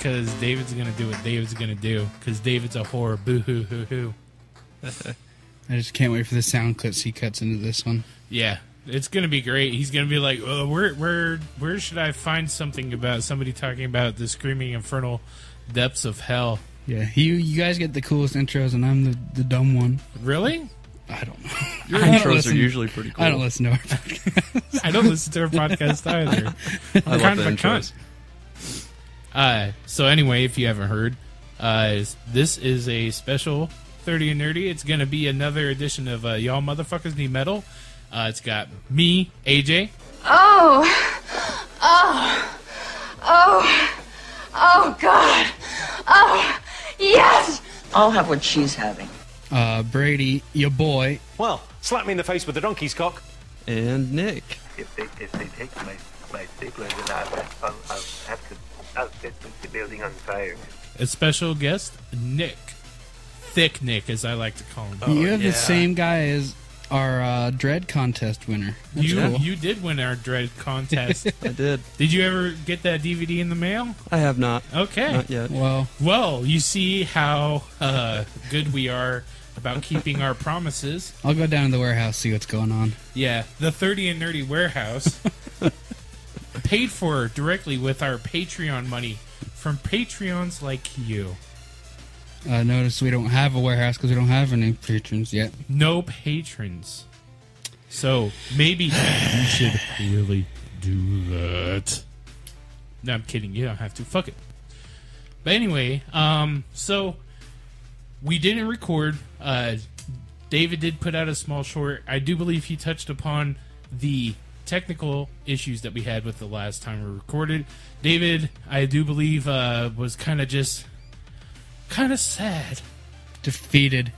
because David's going to do what David's going to do, because David's a whore. Boo-hoo-hoo-hoo. I just can't wait for the sound clips he cuts into this one. Yeah, it's going to be great. He's going to be like, where should I find something about somebody talking about the screaming infernal depths of hell? Yeah, you guys get the coolest intros, and I'm the dumb one. Really? I don't know. Your intros are usually pretty cool. I don't listen to our podcast. I don't listen to our podcast either. I love the intros. So anyway, if you haven't heard, this is a special 30 and Nerdy. It's going to be another edition of Y'all Motherfuckers Need Metal. It's got me, AJ. Oh, God. Oh, yes. I'll have what she's having. Brady, your boy. Well, slap me in the face with the donkey's cock. And Nick. If they take my stapler, then I'll set the building on fire. A special guest, Nick. Thick Nick, as I like to call him. You're the same guy as our Dread contest winner. That's cool. You did win our Dread contest. I did. Did you ever get that DVD in the mail? I have not. Okay. Not yet. Well, you see how good we are about keeping our promises. I'll go down to the warehouse, see what's going on. Yeah, the 30 and Nerdy warehouse. Paid for directly with our Patreon money from Patreons like you. Notice we don't have a warehouse because we don't have any patrons yet. No patrons. So maybe you should really do that. No, I'm kidding. You don't have to. Fuck it. But anyway, so we didn't record. David did put out a small short. I do believe he touched upon the technical issues that we had with the last time we recorded. David, I do believe, was kind of sad. Defeated.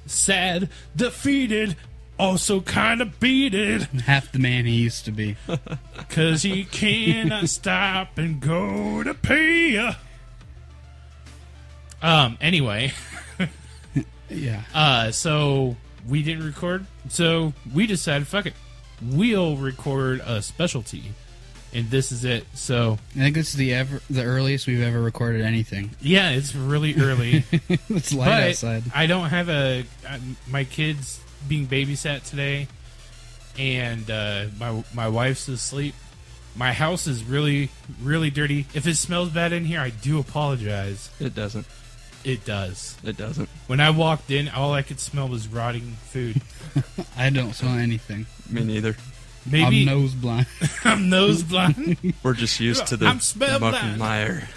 Sad. Defeated. Also kind of beated. Half the man he used to be. Because he cannot stop and go to pay. Anyway. Yeah. So we didn't record. So we decided, fuck it. We'll record a specialty. And this is it. So I think this is the earliest we've ever recorded anything. yeah, it's really early. It's light outside. I don't have my kids being babysat today, and my wife's asleep. My house is really, really dirty. If it smells bad in here, I do apologize. It doesn't. It does. It doesn't. When I walked in, all I could smell was rotting food. I don't smell anything. Me neither. Maybe I'm nose blind. I'm nose blind. We're just used to the I'm smell muck blind. and mire.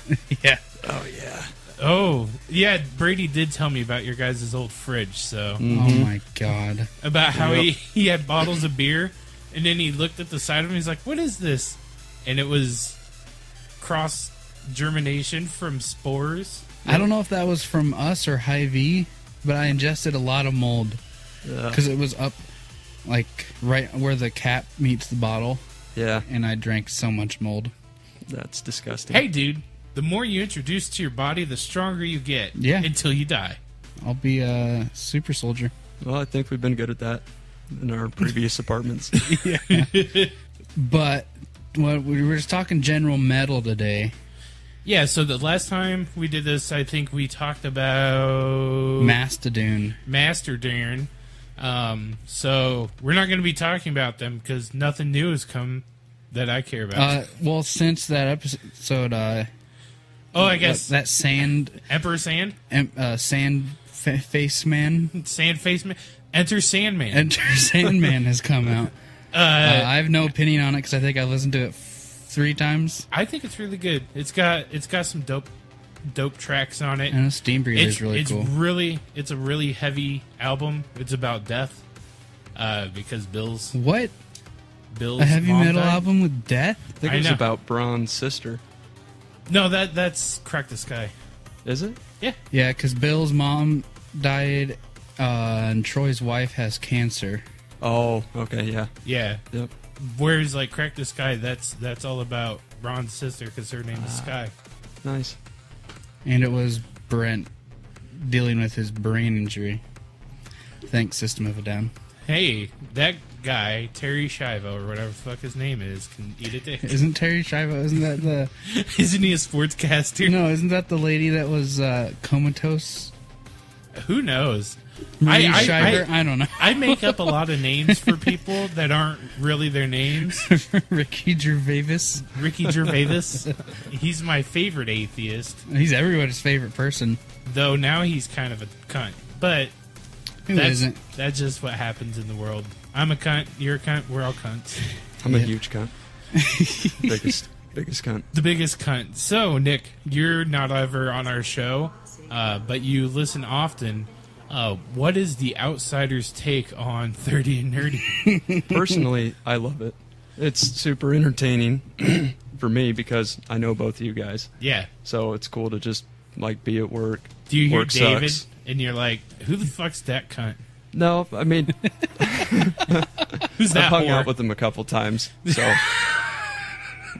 Yeah. Oh, yeah. Oh, yeah, Brady did tell me about your guys' old fridge, so... Oh, my God. About how he had bottles of beer, and then he looked at the side of him, he's like, what is this? And it was cross-germination from spores. I don't know if that was from us or Hy-Vee, but I ingested a lot of mold. Because it was up, like, right where the cap meets the bottle. Yeah. And I drank so much mold. That's disgusting. Hey, dude, the more you introduce to your body, the stronger you get. Yeah. Until you die. I'll be a super soldier. Well, I think we've been good at that in our previous apartments. Yeah. But we were just talking general metal today. Yeah, so the last time we did this, I think we talked about... Mastodon. So we're not going to be talking about them because nothing new has come that I care about. Well, since that episode... I guess... That sand... Emperor Sand? Sand face man? Sand face man? Enter Sandman. Enter Sandman has come out. I have no opinion on it because I think I listened to it 3 times. I think it's really good. It's got some dope tracks on it. And the Steam Breather is really cool. It's a really heavy album. It's about death. Because Bill's a heavy metal album with death? I think it was about Braun's sister. No, that's Crack the Sky. Is it? Yeah. Yeah, because Bill's mom died, and Troy's wife has cancer. Oh, okay, yeah. Yeah. Yep. Whereas, like, Crack the Sky, that's all about Ron's sister, because her name is Sky. Nice. And it was Brent dealing with his brain injury. Thanks, System of a Down. hey, that guy, Terry Schiavo, or whatever the fuck his name is, can eat a dick. Isn't Terry Schiavo, isn't that the... Isn't he a sportscaster? No, isn't that the lady that was comatose? Who knows? Marie Shriver? I don't know. I make up a lot of names for people that aren't really their names. Ricky Gervais. Ricky Gervais. He's my favorite atheist. He's everybody's favorite person. Though now he's kind of a cunt. But Who isn't? That's just what happens in the world. I'm a cunt, you're a cunt, we're all cunts. I'm a huge cunt. biggest cunt. The biggest cunt. So, Nick, you're not ever on our show, but you listen often. What is the outsider's take on 30 and Nerdy? Personally, I love it. It's super entertaining for me because I know both of you guys. Yeah. So it's cool to just like be at work. Do you hear Work David sucks. and you're like, who the fuck's that cunt? No, I mean, Who's that I've hung whore? out with him a couple times. So,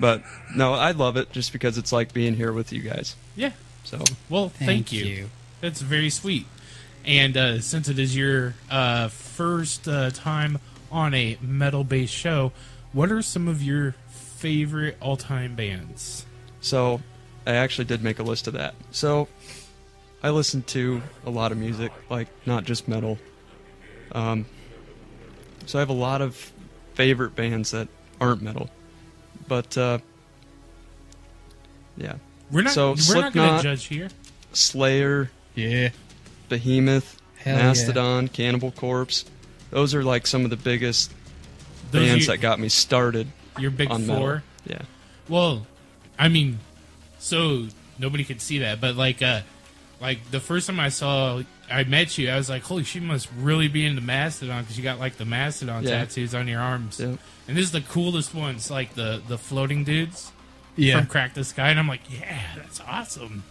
but no, I love it just because it's like being here with you guys. Yeah. So, Well, thank you. That's very sweet. And since it is your first time on a metal-based show, what are some of your favorite all-time bands? So, I actually did make a list of that. So, I listen to a lot of music, like not just metal. So I have a lot of favorite bands that aren't metal, but yeah. We're not going to Slipknot, judge here. Slayer, Yeah. Behemoth, Hell Mastodon, Cannibal Corpse. Those are like some of the biggest Those bands are that got me started. your big on four. metal. Yeah. Well, I mean, so nobody could see that, but like the first time I met you, I was like, holy shit, you must really be into Mastodon because you got like the Mastodon tattoos on your arms. Yep. And this is the coolest ones, like the floating dudes Yeah. from Crack the Sky. And I'm like, yeah, that's awesome.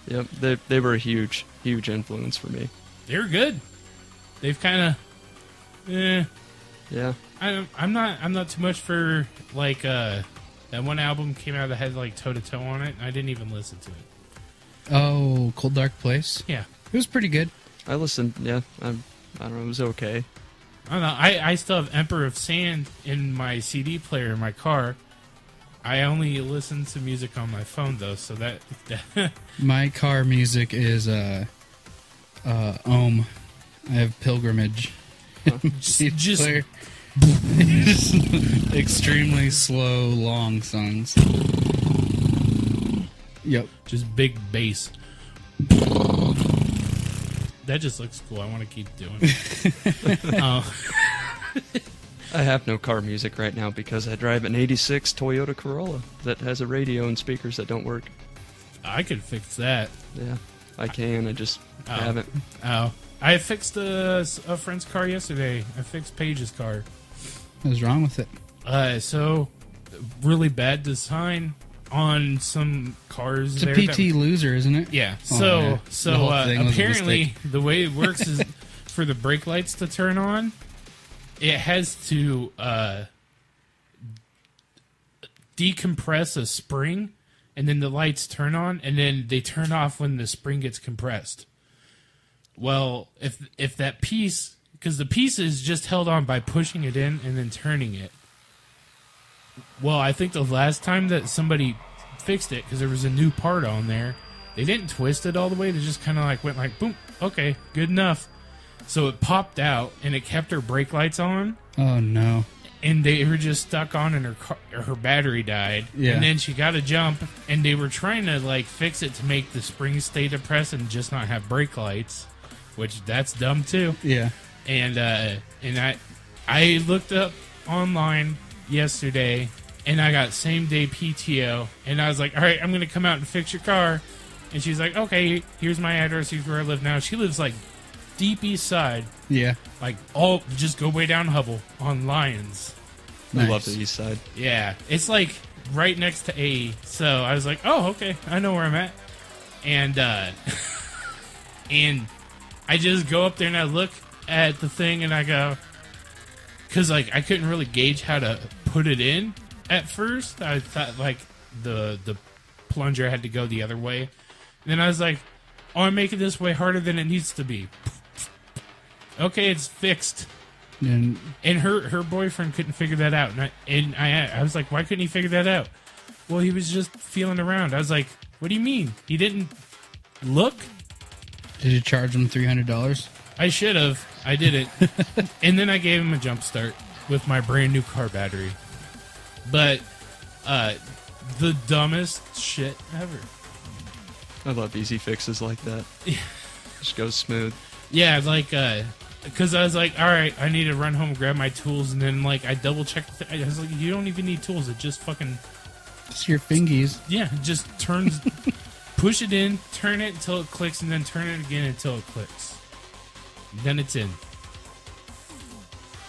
Yep. They were a huge influence for me. They're good. They've kind of, Yeah. I'm not too much for like that one album came out that had like Toe to Toe on it. And I didn't even listen to it. Oh, Cold Dark Place? Yeah. It was pretty good. I listened. Yeah. I don't know. It was okay. I don't know. I still have Emperor of Sand in my CD player in my car. I only listen to music on my phone though, so that My car music is Ohm. I have Pilgrimage. just Player. Extremely slow, long songs. Yep. just big bass. That just looks cool. I want to keep doing it. I have no car music right now because I drive an 86 Toyota Corolla that has a radio and speakers that don't work. I could fix that. Yeah, I can. I just haven't. Oh, I fixed a friend's car yesterday. I fixed Paige's car. What was wrong with it? So really bad design on some cars. It's a there PT Loser, isn't it? Yeah. Oh, So yeah. The whole thing was a apparently mistake. the way it works is for the brake lights to turn on, it has to decompress a spring, and then the lights turn on, and then they turn off when the spring gets compressed. Well, if that piece, because the piece is just held on by pushing it in and then turning it. Well, I think the last time that somebody fixed it, because there was a new part on there, they didn't twist it all the way. They just kind of like went like, boom, okay, good enough. So it popped out, and it kept her brake lights on, Oh, no. and they were just stuck on, and her battery died. Yeah. And then she got a jump, and they were trying to like fix it to make the springs stay depressed and just not have brake lights, which that's dumb too. Yeah. And I looked up online yesterday, and I got same day PTO, and I was like, all right, I'm gonna come out and fix your car. And she's like, okay, here's my address, here's where I live now. She lives like deep east side, Yeah. like just go way down Hubble on Lions. I love Nice. the East Side. Yeah, it's like right next to A. So I was like, oh, okay, I know where I'm at. And and I just go up there and I look at the thing and I go, because like I couldn't really gauge how to put it in at first. I thought like the plunger had to go the other way. And then I was like, oh, I'm making this way harder than it needs to be. Okay, it's fixed. And her boyfriend couldn't figure that out. And I was like, why couldn't he figure that out? Well, he was just feeling around. I was like, what do you mean? He didn't look? did you charge him $300? I should have. I didn't. And then I gave him a jump start with my brand new car battery. But the dumbest shit ever. I love easy fixes like that. Just goes smooth. Yeah, like, because I was like, all right, I need to run home and grab my tools, and then, like, I double-checked. I was like, you don't even need tools. It just fucking... Just your fingies. Yeah, it just turns... push it in, turn it until it clicks, and then turn it again until it clicks. Then it's in.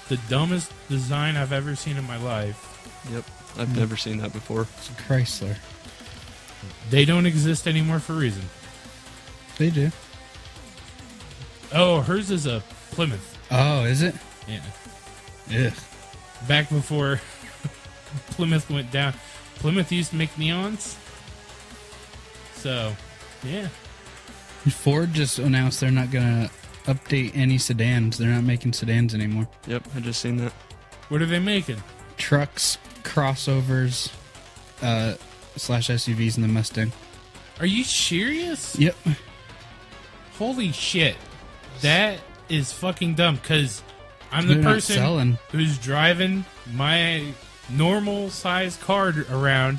The dumbest design I've ever seen in my life. Yep, I've never seen that before. It's a Chrysler. They don't exist anymore for a reason. They do. Oh, hers is a Plymouth. Oh, is it? Yeah. Ugh. Back before Plymouth went down. Plymouth used to make neons. So, yeah. Ford just announced they're not going to update any sedans. They're not making sedans anymore. Yep, I just seen that. What are they making? Trucks, crossovers, slash SUVs in the Mustang. Are you serious? Yep. Holy shit. That is fucking dumb, because I'm They're the not person selling. who's driving my normal size car around,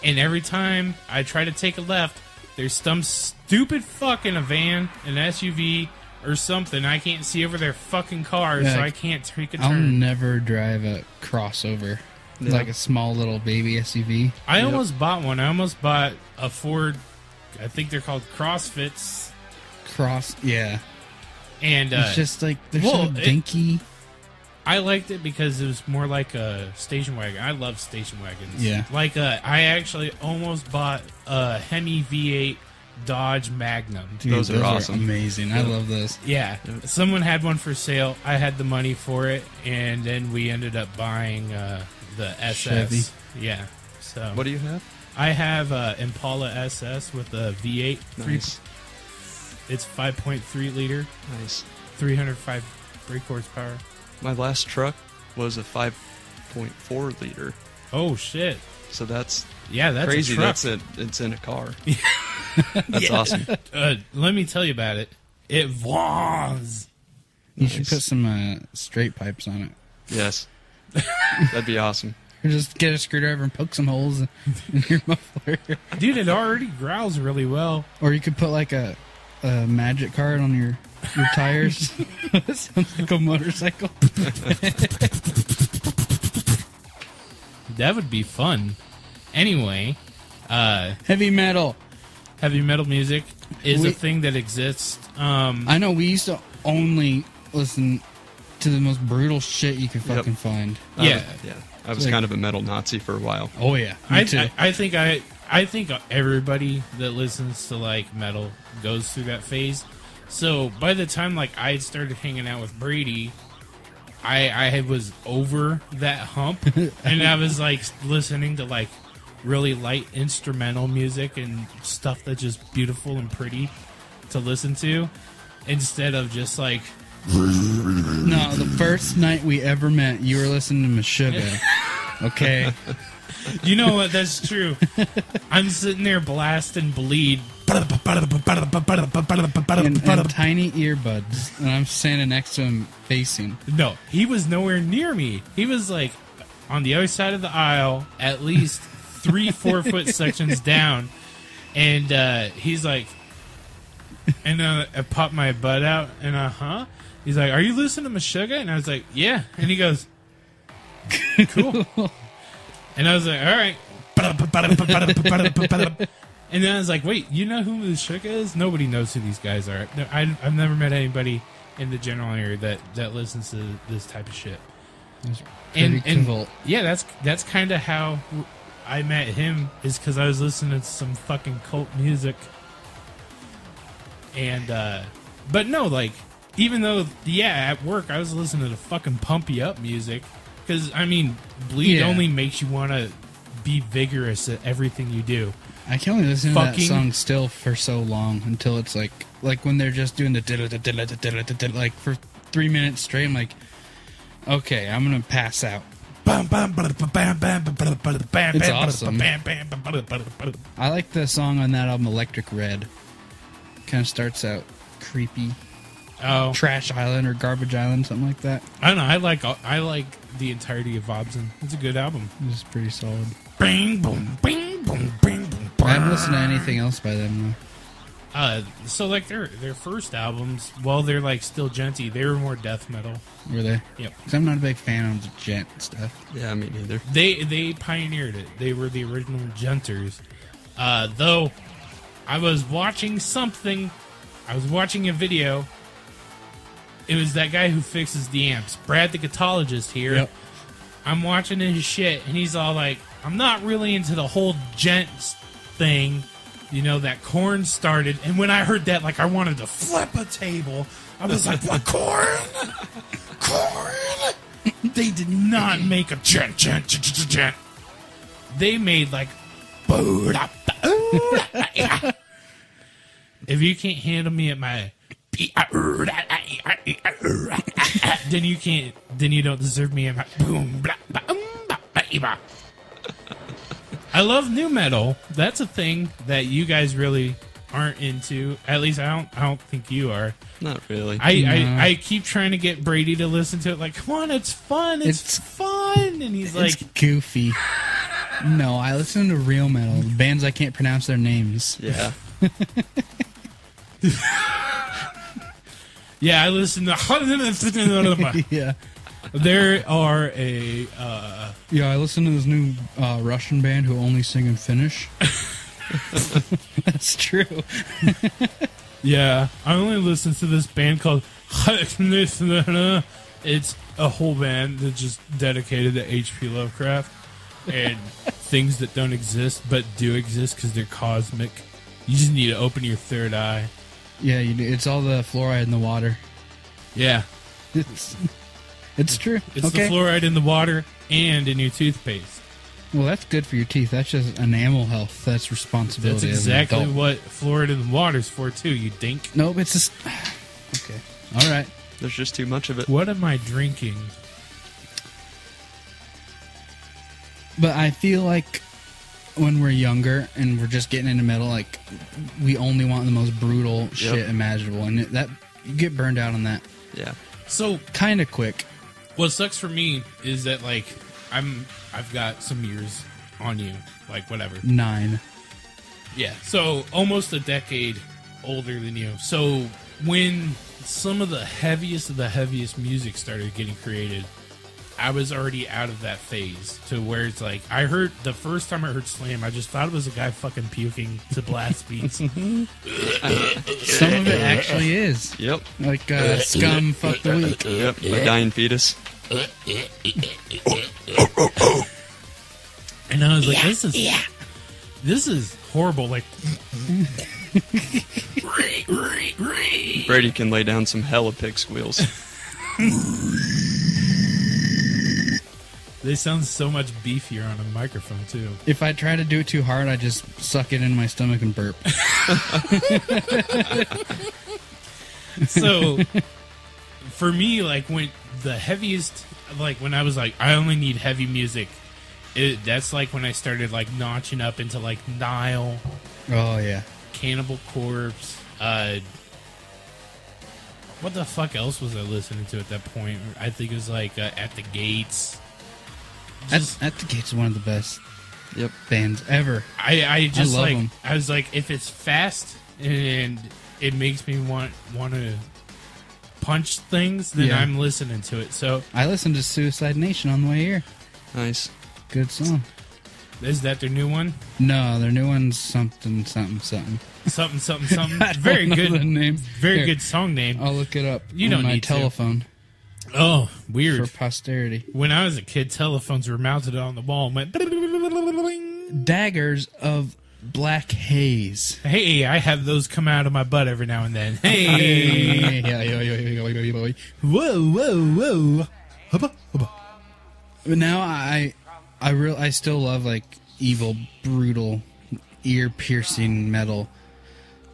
and every time I try to take a left, there's some stupid fuck in a van, an SUV, or something. I can't see over their fucking car, Yeah, so I can't take a I'll turn. never drive a crossover. Yeah. Like a small little baby SUV. I almost bought one. I almost bought a Ford, I think they're called CrossFits. Yeah. And It's just like, they're well, so dinky. I liked it because it was more like a station wagon. I love station wagons. Yeah. Like, I actually almost bought a Hemi V8 Dodge Magnum. Dude, Those are awesome. amazing. I love those. Yeah. Someone had one for sale. I had the money for it, and then we ended up buying the SS. Chevy. Yeah. So What do you have? I have Impala SS with a V8. Nice. It's 5.3 liter, Nice. 305 brake horsepower. My last truck was a 5.4 liter. Oh shit! So that's Yeah, that's crazy. a truck. It's in a car. That's awesome. Let me tell you about it. It was. You should put some straight pipes on it. Yes. That'd be awesome. Or just get a screwdriver and poke some holes in your muffler. Dude, it already growls really well. Or you could put like a magic card on your tires. Sounds like a motorcycle. That would be fun. Anyway, Heavy metal. heavy metal music is We- a thing that exists. I know we used to only listen to the most brutal shit you could fucking find. Yeah. I was Like- kind of a metal Nazi for a while. Oh yeah, me too. I think everybody that listens to like metal goes through that phase. So by the time like I started hanging out with Brady, I was over that hump, and I was like listening to like really light instrumental music and stuff that's just beautiful and pretty to listen to, instead of just like No, the first night we ever met, you were listening to Meshuggah. Okay. You know what? That's true. I'm sitting there blasting Bleed. And tiny earbuds. And I'm standing next to him facing. No, he was nowhere near me. He was like on the other side of the aisle, at least 3-4 foot sections down. And he's like, and I popped my butt out, and he's like, "Are you listening to Meshuggah?" And I was like, "Yeah." And he goes, "Cool." And I was like, "All right." And then I was like, "Wait, you know who Meshuggah is? Nobody knows who these guys are. I've never met anybody in the general area that listens to this type of shit." Pretty cool. Yeah, that's kind of how I met him, is because I was listening to some fucking cult music. And but no, like, even though at work I was listening to fucking pump you up music, because I mean, Bleed Yeah. only makes you want to be vigorous at everything you do. I can only listen to that Fucking- song still for so long until it's like when they're just doing the like for 3 minutes straight. I'm like, Okay, I'm gonna pass out. It's awesome. I like the song on that album, Electric Red. Kind of starts out creepy. Oh, Trash Island or Garbage Island, something like that. I don't know. I like the entirety of Obson. It's a good album. It's pretty solid. Bing boom, bing boom, bing boom. I haven't listened to anything else by them though. So like their first albums, while they're like still genty, they were more death metal. Were they? Yep. Because I'm not a big fan of the gent stuff. Yeah, me neither. They pioneered it. They were the original genters. Though I was watching something. I was watching a video. It was that guy who fixes the amps, Brad the Guitologist here. Yep. I'm watching his shit, and he's all like, I'm not really into the whole gent thing, you know, that Korn started. And when I heard that, like, I wanted to flip a table. I was like, what, Korn? Korn? They did not make a gent. They made, like, if you can't handle me at my... then you can't. Then you don't deserve me. I love new metal. That's a thing that you guys really aren't into. At least I don't think you are. Not really. I keep trying to get Brady to listen to it. Like, come on, it's fun. It's fun. And he's like, it's goofy. No, I listen to real metal. Bands I can't pronounce their names. Yeah. yeah, I listen to. Yeah. There are a. Yeah, I listen to this new Russian band who only sing in Finnish. That's true. Yeah, I only listen to this band called. It's a whole band that's just dedicated to H.P. Lovecraft and things that don't exist but do exist because they're cosmic. You just need to open your third eye. Yeah, you do. It's all the fluoride in the water. Yeah. It's true. It's okay. the fluoride in the water and in your toothpaste. Well, that's good for your teeth. That's just enamel health. That's responsibility. That's as an exactly adult. what fluoride in the water is for, too, you dink. Nope, it's just... Okay. All right. There's just too much of it. What am I drinking? But I feel like when we're younger and we're just getting into metal, like, we only want the most brutal shit imaginable. And that you get burned out on that. Yeah. So, kind of quick. What sucks for me is that, like, I've got some years on you, like, whatever. 9. Yeah, so almost a decade older than you. So when some of the heaviest music started getting created, I was already out of that phase to where it's like, the first time I heard Slam, I just thought it was a guy fucking puking to blast beats. Some of it actually is. Yep. Like Scum, Fuck the Week. Yep, a dying fetus. And I was like, this is horrible. Like, Brady can lay down some hella pig squeals. they sound so much beefier on a microphone too. If I try to do it too hard, I just suck it in my stomach and burp. So, for me, like, when the heaviest, like, when I was like, I only need heavy music, that's like when I started, like, notching up into, like, Nile. Oh, yeah. Cannibal Corpse. What the fuck else was I listening to at that point? I think it was, like, At the Gates. At the Gates is one of the best bands ever. I just love like, them. I was like, if it's fast and it makes me want to punch things, then I'm listening to it. So I listened to Suicide Nation on the way here. Nice. Good song. Is that their new one? No, their new one's something. Something. I don't Very know good the name. Very Here, good song name. I'll look it up. You on don't my need to. telephone. Oh, weird. For posterity. When I was a kid, telephones were mounted on the wall and went... Daggers of Black Haze. Hey, I have those come out of my butt every now and then. Hey! Whoa. Hubba. But now I still love, like, evil, brutal, ear-piercing metal.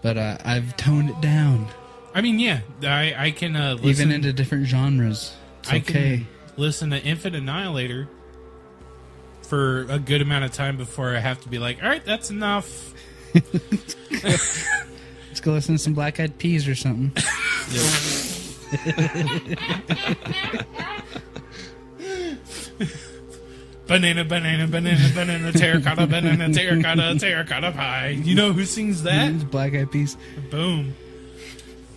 But I've toned it down. I mean, yeah, I can listen... Even into different genres. It's okay. listen to Infant Annihilator for a good amount of time before I have to be like, all right, that's enough. Let's go listen to some Black Eyed Peas or something. Banana, banana, banana, banana, terracotta, banana, terracotta, terracotta pie. You know who sings that? It's Black Eyed Peas. Boom.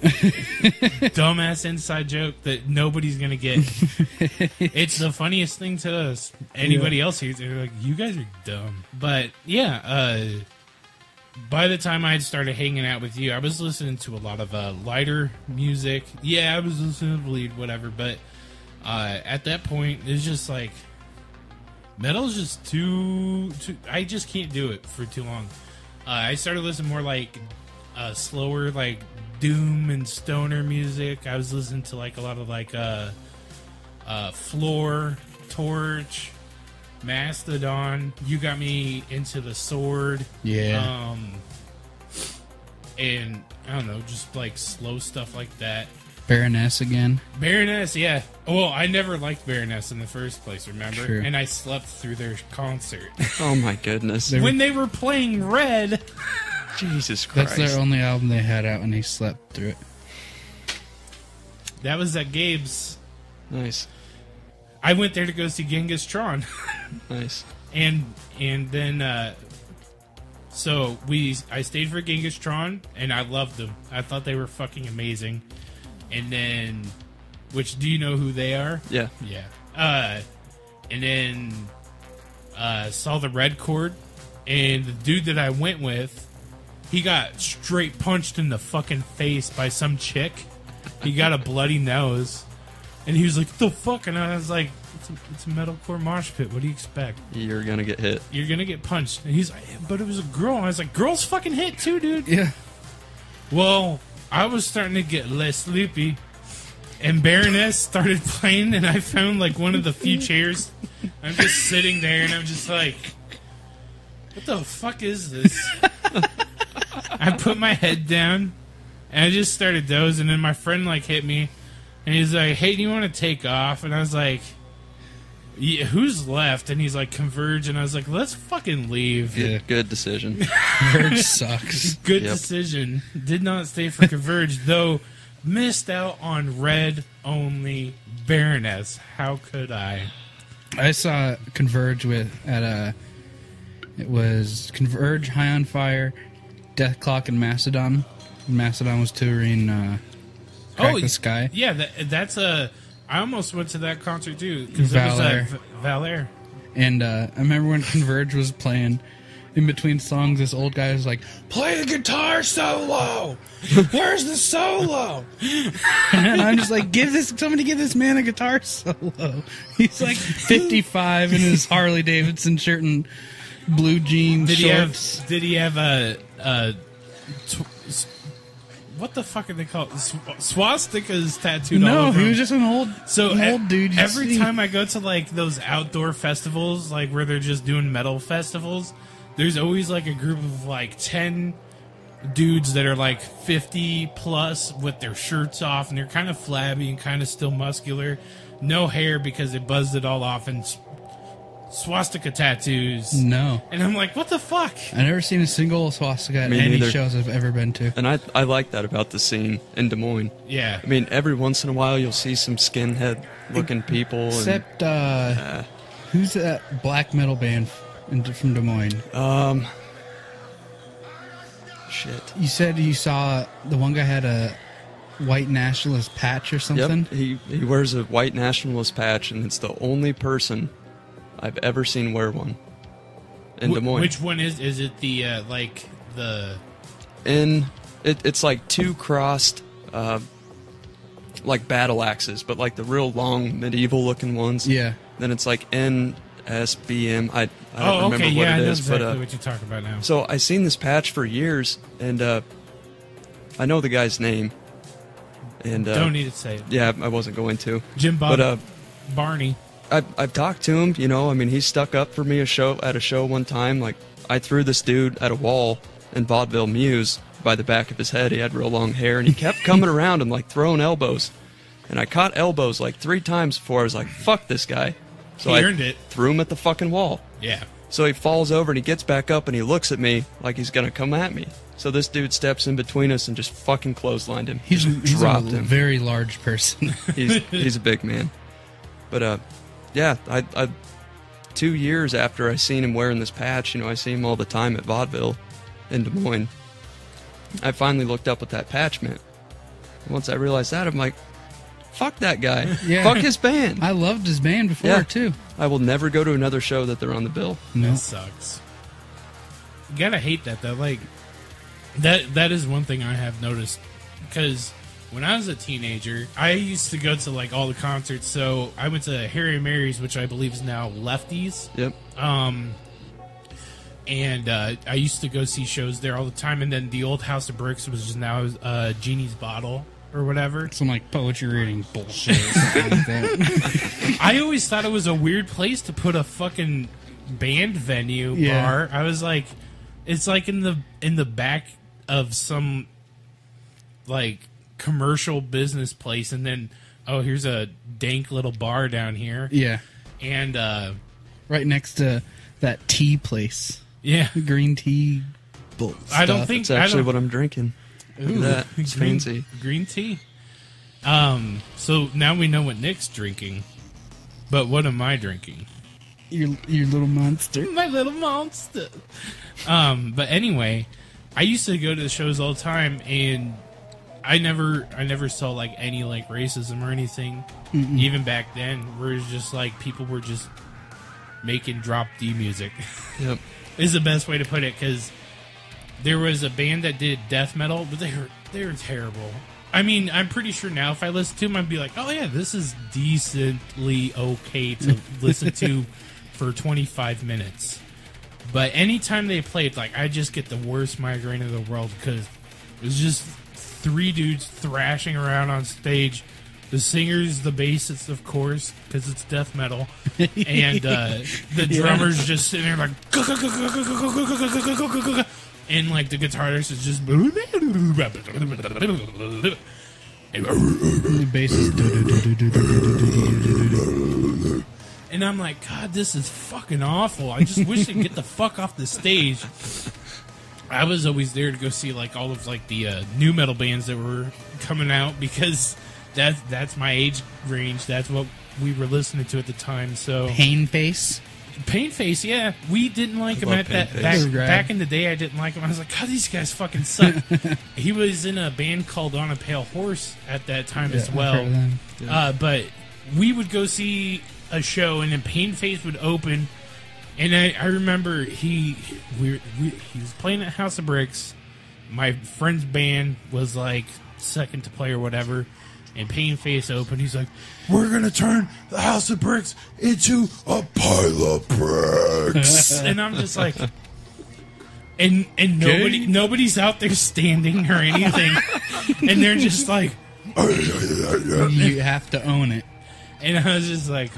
Dumbass inside joke that nobody's gonna get. It's the funniest thing to us. Anybody else hears it, they're like, you guys are dumb. But yeah, by the time I had started hanging out with you, I was listening to a lot of lighter music. Yeah, I was listening to Bleed, whatever. But at that point, it's just like metal's just too. I just can't do it for too long. I started listening more like slower, like doom and stoner music. I was listening to like a lot of like Floor, Torch, Mastodon. You got me into the Sword. Yeah. And I don't know, just like slow stuff like that. Baroness again. Baroness, yeah. Well, I never liked Baroness in the first place, remember? True. And I slept through their concert. Oh my goodness. When they were playing Red. Jesus Christ. That's their only album they had out, and he slept through it. That was at Gabe's. Nice. I went there to go see Genghis Tron. Nice. And then so I stayed for Genghis Tron, and I loved them. I thought they were fucking amazing. And then, which, do you know who they are? Yeah. Yeah. And then saw the Red Chord, and the dude that I went with, he got straight punched in the fucking face by some chick. He got a bloody nose, and he was like, "The fuck?" And I was like, "It's a metalcore mosh pit. What do you expect? You're gonna get hit. You're gonna get punched." And he's like, "But it was a girl." And I was like, "Girls fucking hit too, dude." Yeah. Well, I was starting to get less sleepy, and Baroness started playing, and I found like one of the few chairs. I'm just sitting there, and I'm just like, "What the fuck is this?" I put my head down, and I just started dozing, and my friend like hit me, and he's like, "Hey, do you want to take off?" And I was like, "Yeah, who's left?" And he's like, "Converge," and I was like, "Let's fucking leave." Yeah. Good decision. Converge sucks. Good Yep. decision. Did not stay for Converge, though missed out on Red only Baroness. How could I? I saw Converge it was Converge, High on Fire, Death Clock, and Mastodon. Mastodon was touring Crack the Sky. Yeah, that's a. I almost went to that concert too because it was at Valère. And I remember when Converge was playing, in between songs, this old guy was like, "Play the guitar solo! Where's the solo?" And I'm just like, somebody give this man a guitar solo. He's like 55 in his Harley Davidson shirt and blue jeans shorts. Did he have what the fuck are they called? Swastikas tattooed all No, over he him. was just an old dude. Every time I go to like those outdoor festivals, like where they're just doing metal festivals, there's always like a group of like 10 dudes that are like 50 plus with their shirts off, and they're kind of flabby and kind of still muscular. No hair because they buzzed it all off, and swastika tattoos. No. And I'm like, what the fuck? I've never seen a single swastika at Me any neither. shows I've ever been to. And I like that about the scene in Des Moines. Yeah. I mean, every once in a while you'll see some skinhead-looking people. Except, who's that black metal band from Des Moines? Shit. You said you saw the one guy had a white nationalist patch or something? Yep, he wears a white nationalist patch, and it's the only person I've ever seen wear one in Des Moines. Which one is it? The like the it's like two crossed like battle axes, but like the real long medieval looking ones. Yeah. Then it's like NSBM. I don't oh, remember okay, what yeah, it I know is, exactly but what you're talking about now. so I seen this patch for years, and I know the guy's name. And Don't need to say it. Yeah, I wasn't going to. Jim Bob But Barney. I've talked to him, you know. I mean, he stuck up for me at a show one time. Like, I threw this dude at a wall in Vaudeville Muse by the back of his head. He had real long hair, and he kept coming around and like throwing elbows. And I caught elbows like 3 times before I was like, fuck this guy. So He I earned it. threw him at the fucking wall. Yeah. So he falls over and he gets back up and he looks at me like he's gonna come at me. So this dude steps in between us and just fucking clotheslined him. He's a dropped him. very large person. He's a big man. But yeah, I 2 years after I seen him wearing this patch, I see him all the time at Vaudeville in Des Moines. I finally looked up what that patch meant. Once I realized that, I'm like, fuck that guy. Yeah. Fuck his band. I loved his band before, too. I will never go to another show that they're on the bill. No. That sucks. You gotta hate that, though. Like, that is one thing I have noticed. Because when I was a teenager, I used to go to, like, all the concerts. So I went to Harry and Mary's, which I believe is now Lefties. Yep. And I used to go see shows there all the time. And then the old House of Bricks was just now Genie's Bottle or whatever. Some, like, poetry reading bullshit or something like that. I always thought it was a weird place to put a fucking band venue bar. I was like, it's like in the back of some, like, commercial business place, and then, oh, here's a dank little bar down here. Yeah. And, right next to that tea place. yeah. Green tea I don't think... It's actually I don't, what I'm drinking. Look at that. It's fancy. Green tea. So now we know what Nick's drinking. But what am I drinking? Your little monster. My little monster. But anyway, I used to go to the shows all the time, and I never saw like any like racism or anything. Mm-mm. Even back then, where it was just like people were just making drop D music. Yep. Is the best way to put it, because there was a band that did death metal, but they were terrible. I mean, I'm pretty sure now if I listen to them, I'd be like, oh yeah, this is decently okay to listen to for 25 minutes. But anytime they played, like, I just get the worst migraine in the world, because it was just 3 dudes thrashing around on stage. The singers, the bassists, of course, because it's death metal, and the drummers just sitting there like, and like the guitarist is just, The bassist. and I'm like, God, this is fucking awful. I just wish they'd get the fuck off the stage. I was always there to go see like all of like the new metal bands that were coming out, because that's my age range. That's what we were listening to at the time. So Painface, yeah, we didn't like him at that back in the day. I didn't like him. I was like, God, these guys fucking suck. He was in a band called On a Pale Horse at that time as well. But we would go see a show, and then Painface would open, and I remember he was playing at House of Bricks. My friend's band was like second to play or whatever. And Painface opened. He's like, "We're gonna turn the House of Bricks into a pile of bricks." And I'm just like, and nobody's out there standing or anything, and they're just like, you have to own it. And I was just like,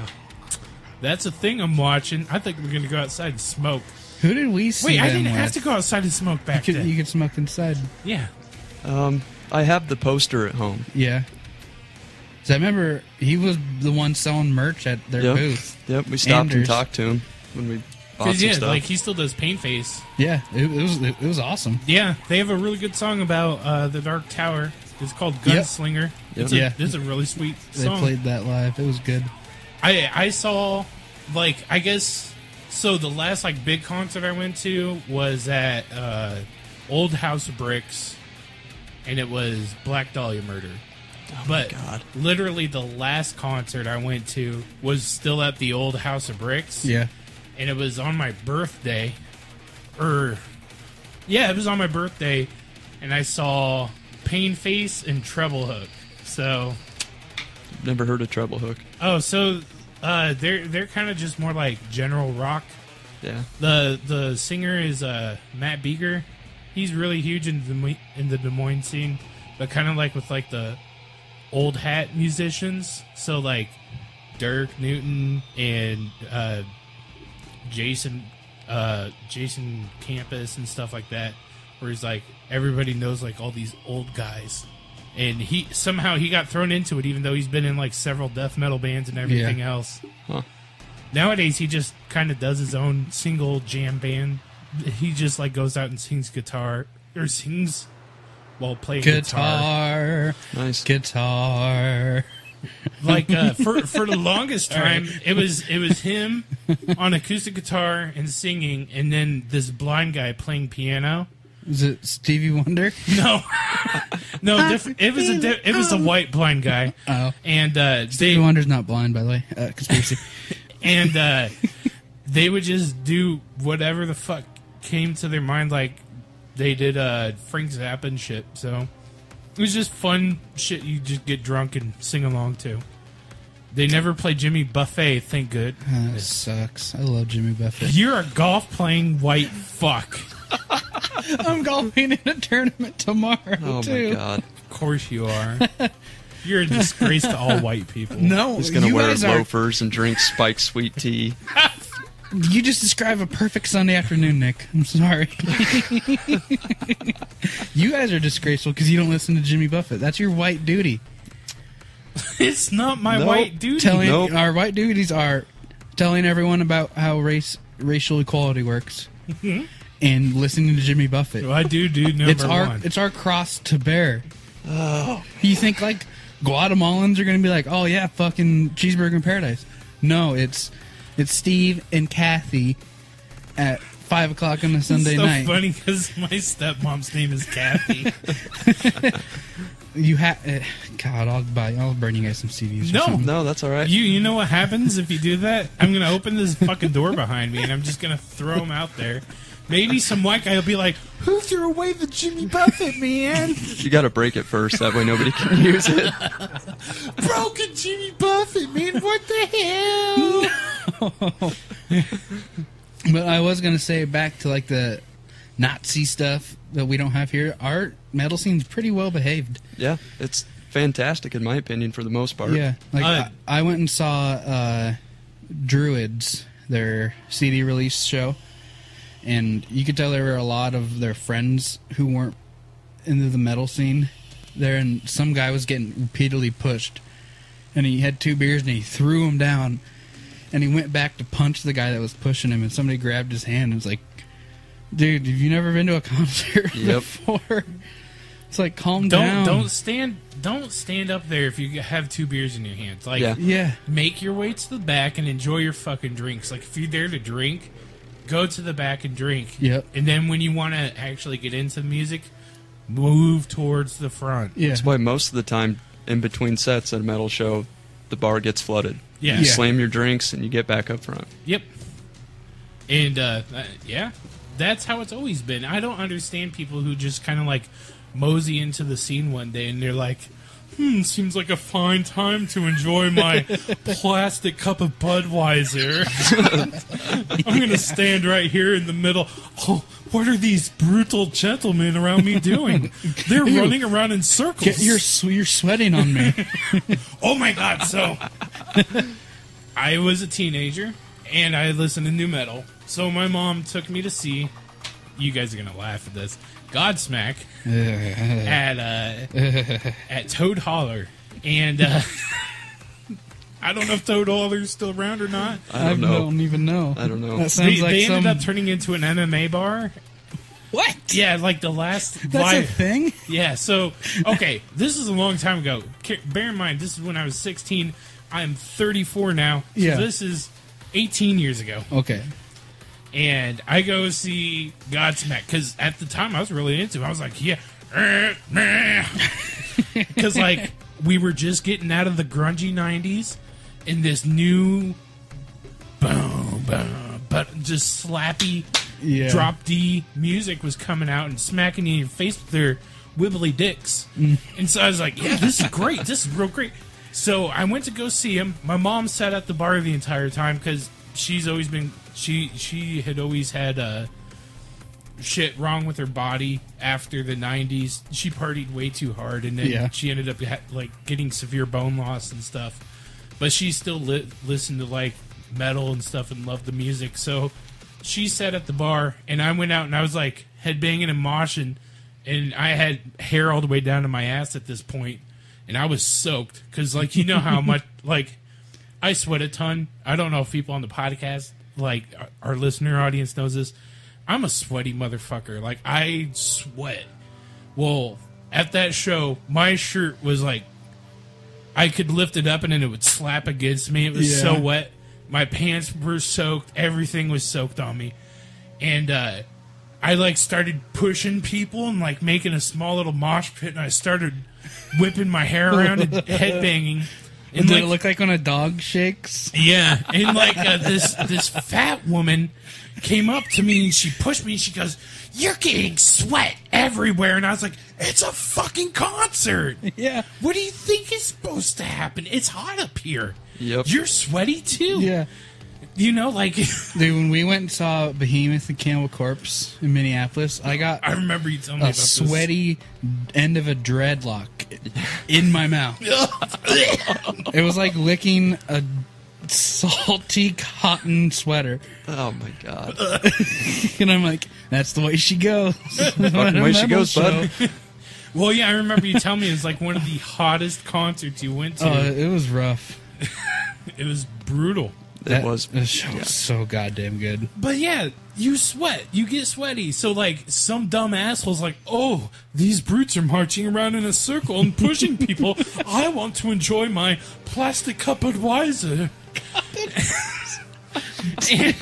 that's a thing I'm watching. I think we're gonna go outside and smoke. Who did we see? Wait, I them didn't have with? to go outside and smoke back then. You could smoke inside. Yeah. I have the poster at home. Yeah. So I remember he was the one selling merch at their booth. Yep, we stopped and Anders. talked to him when we bought some Yeah, stuff. like he still does Painface. Yeah, it was awesome. Yeah, they have a really good song about the Dark Tower. It's called Gunslinger. Yep. It's a really sweet They song. played that live. It was good. I saw, like, I guess, so the last, like, big concert I went to was at Old House of Bricks, and it was Black Dahlia Murder. Oh but my God. literally the last concert I went to was still at the Old House of Bricks. Yeah. And it was on my birthday. It was on my birthday, and I saw Painface and Treble Hook. So, Never heard of Treble Hook. oh, so they're kind of just more like general rock. Yeah. The singer is Matt Beeger. He's really huge in the Des Moines scene, but kind of like with like the old hat musicians. So like Dirk Newton and Jason Campus and stuff like that, where he's like everybody knows like all these old guys, And he got thrown into it, even though he's been in like several death metal bands and everything else. Huh. Nowadays, he just kind of does his own single jam band. He just like goes out and sings guitar or sings while playing guitar. Nice. Guitar. Like for the longest time, it was him on acoustic guitar and singing, and then this blind guy playing piano. Is it Stevie Wonder? No, no, different. It was a white blind guy. Oh, and Stevie Wonder's not blind, by the way. Conspiracy. And they would just do whatever the fuck came to their mind, like they did Frank Zappa and shit. So it was just fun shit you just get drunk and sing along to. They never play Jimmy Buffett, thank good. That sucks. I love Jimmy Buffett. You're a golf-playing white fuck. I'm golfing in a tournament tomorrow, Oh too. my god. Of course you are. You're a disgrace to all white people. No, He's gonna you wear guys are. loafers and drink spiked sweet tea. You just described a perfect Sunday afternoon, Nick. I'm sorry. You guys are disgraceful because you don't listen to Jimmy Buffett. That's your white duty. It's not my Nope. white duty. Nope. Our white duties are telling everyone about how racial equality works and listening to Jimmy Buffett. Well, I do number one. It's our cross to bear. Oh. You think like Guatemalans are going to be like, oh yeah, fucking cheeseburger in paradise? No, it's Steve and Kathy at 5 o'clock on a Sunday it's so night. funny because my stepmom's name is Kathy. You have God, I'll burn you guys some CDs. No. or something. No, that's all right. You know what happens if you do that? I'm gonna open this fucking door behind me and I'm just gonna throw them out there. Maybe some white guy will be like, "Who threw away the Jimmy Buffett, man? You got to break it first. That way nobody can use it. Broken Jimmy Buffett, man! What the hell?" But I was gonna say back to like the Nazi stuff that we don't have here. Our metal scene's pretty well behaved. Yeah, it's fantastic in my opinion for the most part. Yeah, like I went and saw Druids, their CD release show, and you could tell there were a lot of their friends who weren't into the metal scene there, and some guy was getting repeatedly pushed, and he had 2 beers and he threw him down, and he went back to punch the guy that was pushing him, and somebody grabbed his hand and was like, "Dude, have you never been to a concert before?" It's like, calm down. Don't stand up there if you have 2 beers in your hands. Like, Yeah. make your way to the back and enjoy your fucking drinks. Like, if you're there to drink, go to the back and drink. Yep. And then when you want to actually get into the music, move towards the front. Yeah. That's why most of the time in between sets at a metal show, the bar gets flooded. Yeah. You Yeah. slam your drinks and you get back up front. Yep. And, yeah, that's how it's always been. I don't understand people who just kind of, like, mosey into the scene one day and they're like, seems like a fine time to enjoy my plastic cup of Budweiser. I'm going to stand right here in the middle. Oh, what are these brutal gentlemen around me doing? They're running around in circles. You're sweating on me. Oh my god, so I was a teenager and I listened to new metal. So my mom took me to see, you guys are gonna laugh at this, Godsmack at Toad Holler. And I don't know if Toad Holler's still around or not. I don't know. don't even know. I don't know. That sounds They like ended up turning into an MMA bar. What? Yeah, like the last That's a live thing? Yeah, so, okay, this is a long time ago. Bear in mind, this is when I was 16. I'm 34 now. So Yeah. this is 18 years ago. Okay. And I go see Godsmack, because at the time I was really into it. I was like, yeah. Because, like, we were just getting out of the grungy 90s, and this new boom, boom, but just slappy drop D music was coming out and smacking you in your face with their wibbly dicks. And so I was like, yeah, this is great. This is real great. So I went to go see him. My mom sat at the bar the entire time because she's always been, she had always had shit wrong with her body after the 90s. She partied way too hard, and then she ended up like getting severe bone loss and stuff. But she still listened to like metal and stuff and loved the music. So she sat at the bar, and I went out and I was like headbanging and moshing, and I had hair all the way down to my ass at this point, and I was soaked because, like, you know how much, like, I sweat a ton. I don't know if people on the podcast, like, our listener audience knows this. I'm a sweaty motherfucker. Like, I sweat. Well, at that show, my shirt was like, I could lift it up and then it would slap against me. It was so wet. My pants were soaked. Everything was soaked on me. And I, like, started pushing people and, like, making a small little mosh pit, and I started whipping my hair around and headbanging. And, Did like, it look like when a dog shakes? yeah, and like this fat woman came up to me and she pushed me and she goes, "You're getting sweat everywhere," and I was like, "It's a fucking concert. Yeah. What do you think is supposed to happen? It's hot up here. Yep. You're sweaty too." Yeah. You know, like, Dude, when we went and saw Behemoth and Cannibal Corpse in Minneapolis, I got I remember you telling me a about this. sweaty end of a dreadlock in my mouth. It was like licking a salty cotton sweater. Oh my god. And I'm like, that's the way she goes. Fucking way she goes, bud. Well, yeah, I remember you telling me it was like one of the hottest concerts you went to. Oh, it was rough. It was brutal. It was. The show was so goddamn good. But yeah, you sweat. You get sweaty. So, like, some dumb asshole's like, "Oh, these brutes are marching around in a circle and pushing people. I want to enjoy my plastic cup Budweiser." And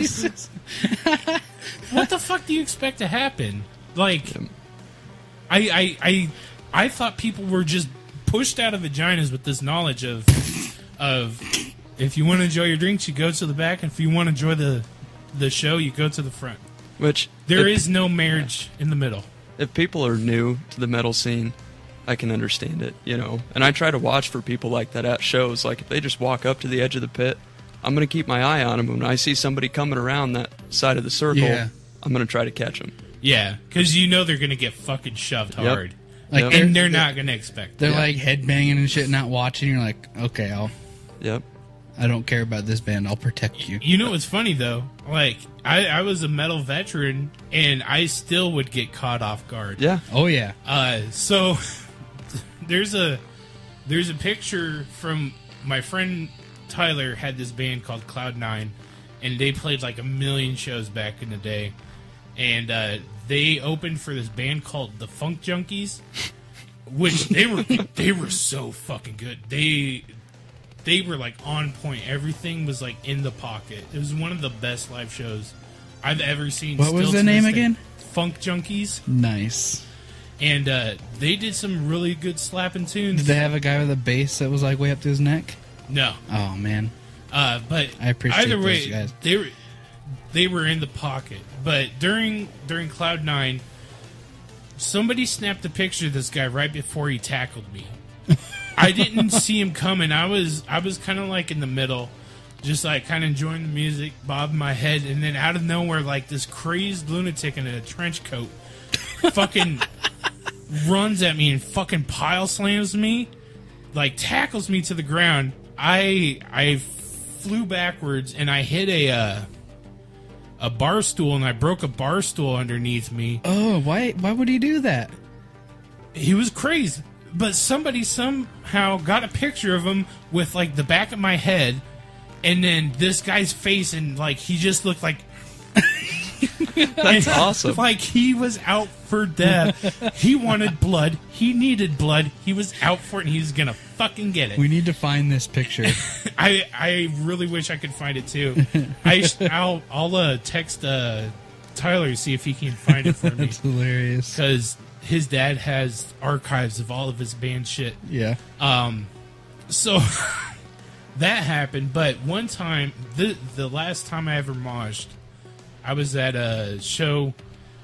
what the fuck do you expect to happen? Like, I thought people were just pushed out of vaginas with this knowledge of if you want to enjoy your drinks, you go to the back, and if you want to enjoy the show, you go to the front. Which There is no marriage in the middle. if people are new to the metal scene, I can understand it, you know. And I try to watch for people like that at shows. Like, if they just walk up to the edge of the pit, I'm going to keep my eye on them. When I see somebody coming around that side of the circle, Yeah. I'm going to try to catch them. Yeah, because you know they're going to get fucking shoved hard. Like, And they're not going to expect They're it. like headbanging and shit, not watching. You're like, okay, Yep. I don't care about this band. I'll protect you. You know what's funny, though? Like, I was a metal veteran, and I still would get caught off guard. Yeah. Oh yeah. So there's a picture from my friend Tyler had this band called Cloud9, and they played like 1 million shows back in the day, and they opened for this band called the Funk Junkies, which they were so fucking good. They were like on point. Everything was like in the pocket. It was one of the best live shows I've ever seen. What was still the to name this day. again? Funk Junkies. Nice. And they did some really good slapping tunes. Did they have a guy with a bass that was like way up to his neck? No. Oh man. But I appreciate either way, those guys. they were in the pocket. But during Cloud9, somebody snapped a picture of this guy right before he tackled me. I didn't see him coming. I was kind of like in the middle, just like kind of enjoying the music, bobbing my head, and then out of nowhere, like this crazed lunatic in a trench coat, fucking runs at me and fucking pile slams me, like tackles me to the ground. I flew backwards and I hit a bar stool and I broke a bar stool underneath me. Oh, why would he do that? He was crazy. But somebody somehow got a picture of him with, like, the back of my head, and then this guy's face, and, like, he just looked like... That's awesome. Like, he was out for death. He wanted blood. He needed blood. He was out for it, and he was gonna fucking get it. We need to find this picture. I really wish I could find it, too. I'll text Tyler to see if he can find it for me. That's hilarious. Because... his dad has archives of all of his band shit. Yeah. So that happened, but one time, the last time I ever moshed, I was at a show.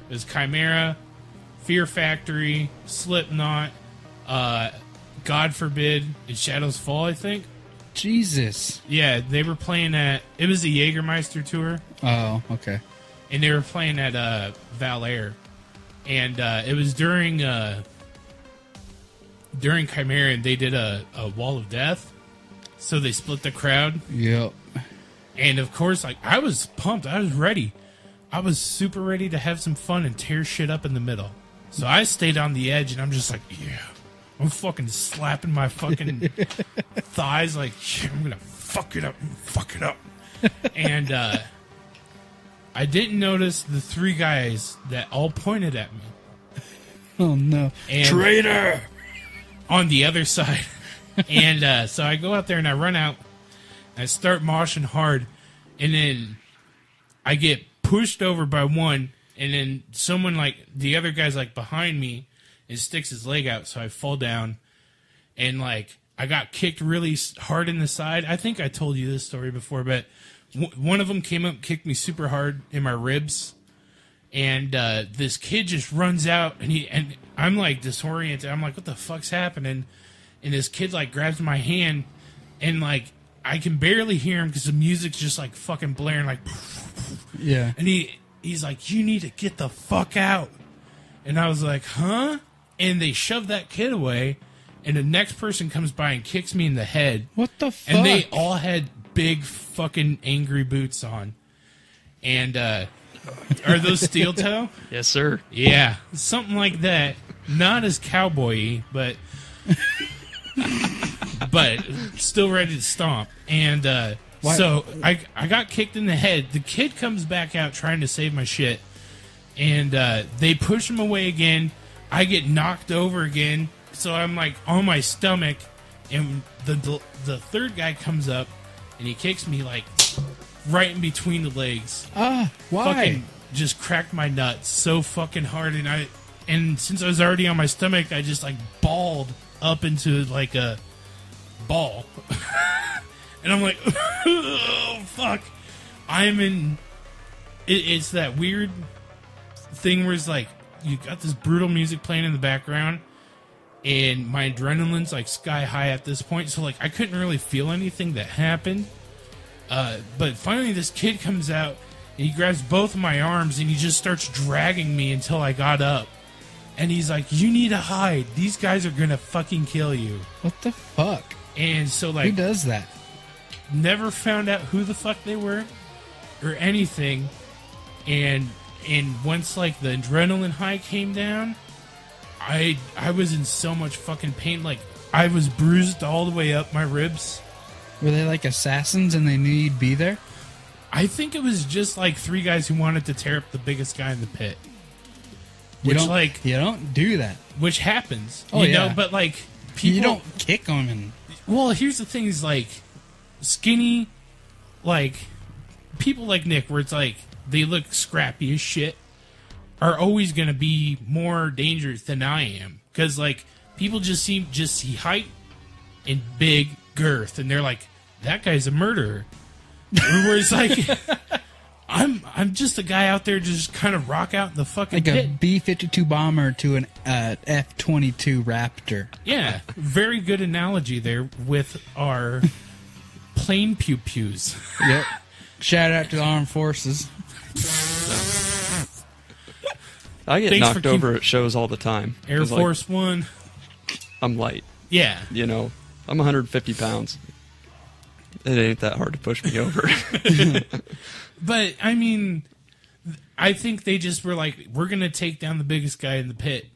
It was Chimera, Fear Factory, Slipknot, God Forbid, and Shadows Fall, I think. Jesus. Yeah, they were playing at... it was a Jägermeister tour, Oh, okay. and they were playing at Val Air. And it was during Chimera, and they did a Wall of Death. So they split the crowd. Yep. And of course, like, I was pumped. I was ready. I was super ready to have some fun and tear shit up in the middle. So I stayed on the edge, and I'm just like, yeah. I'm fucking slapping my fucking thighs like, shit, I'm gonna fuck it up. And I didn't notice the three guys that all pointed at me. Oh, no. And Traitor! On the other side. And so I go out there and I run out. I start moshing hard. And then I get pushed over by one. And then someone, like, the other guy's, like, behind me and sticks his leg out. So I fall down. And, like, I got kicked really hard in the side. I think I told you this story before, but one of them came up and kicked me super hard in my ribs. And this kid just runs out, and I'm, like, disoriented. I'm like, what the fuck's happening? And this kid, like, grabs my hand, and, like, I can barely hear him because the music's just, like, fucking blaring, like, yeah. And he's like, you need to get the fuck out. And I was like, huh? And they shoved that kid away, and the next person comes by and kicks me in the head. What the fuck? And they all had big fucking angry boots on. And, are those steel toe? Yes, sir. Yeah, something like that. Not as cowboy-y, but still ready to stomp. And so I got kicked in the head. The kid comes back out trying to save my shit. And they push him away again. I get knocked over again. So I'm like on my stomach. And the third guy comes up and he kicks me like right in between the legs. Why? Fucking just cracked my nuts so fucking hard. And since I was already on my stomach, I just like balled up into like a ball. And I'm like, oh, fuck. I'm in... It's that weird thing where it's like, you got this brutal music playing in the background, and my adrenaline's like sky high at this point, so like I couldn't really feel anything that happened. But finally this kid comes out, and he grabs both of my arms, and he just starts dragging me until I got up. And he's like, you need to hide. These guys are gonna fucking kill you. What the fuck? And so like... Who does that? Never found out who the fuck they were or anything. And once like the adrenaline high came down, I was in so much fucking pain. Like I was bruised all the way up my ribs. Were they like assassins and they knew you'd be there? I think it was just like three guys who wanted to tear up the biggest guy in the pit. You don't do that. Which happens. Oh, you yeah. know, but like people, you don't kick them and... Well, here's the thing is like skinny, like people like Nick, where it's like they look scrappy as shit, are always going to be more dangerous than I am. Because like people just see height and big girth, and they're like, that guy's a murderer. Whereas like I'm just a guy out there just kind of rock out in the fucking like pit. a B-52 bomber to an F-22 Raptor. Yeah, very good analogy there with our plane pew-pews. Yep. Shout out to the armed forces. I get Thanks knocked over at shows all the time. Air 'Cause, Force One. I'm light. Yeah. You know, I'm 150 pounds. It ain't that hard to push me over. But, I mean, I think they just were like, we're going to take down the biggest guy in the pit.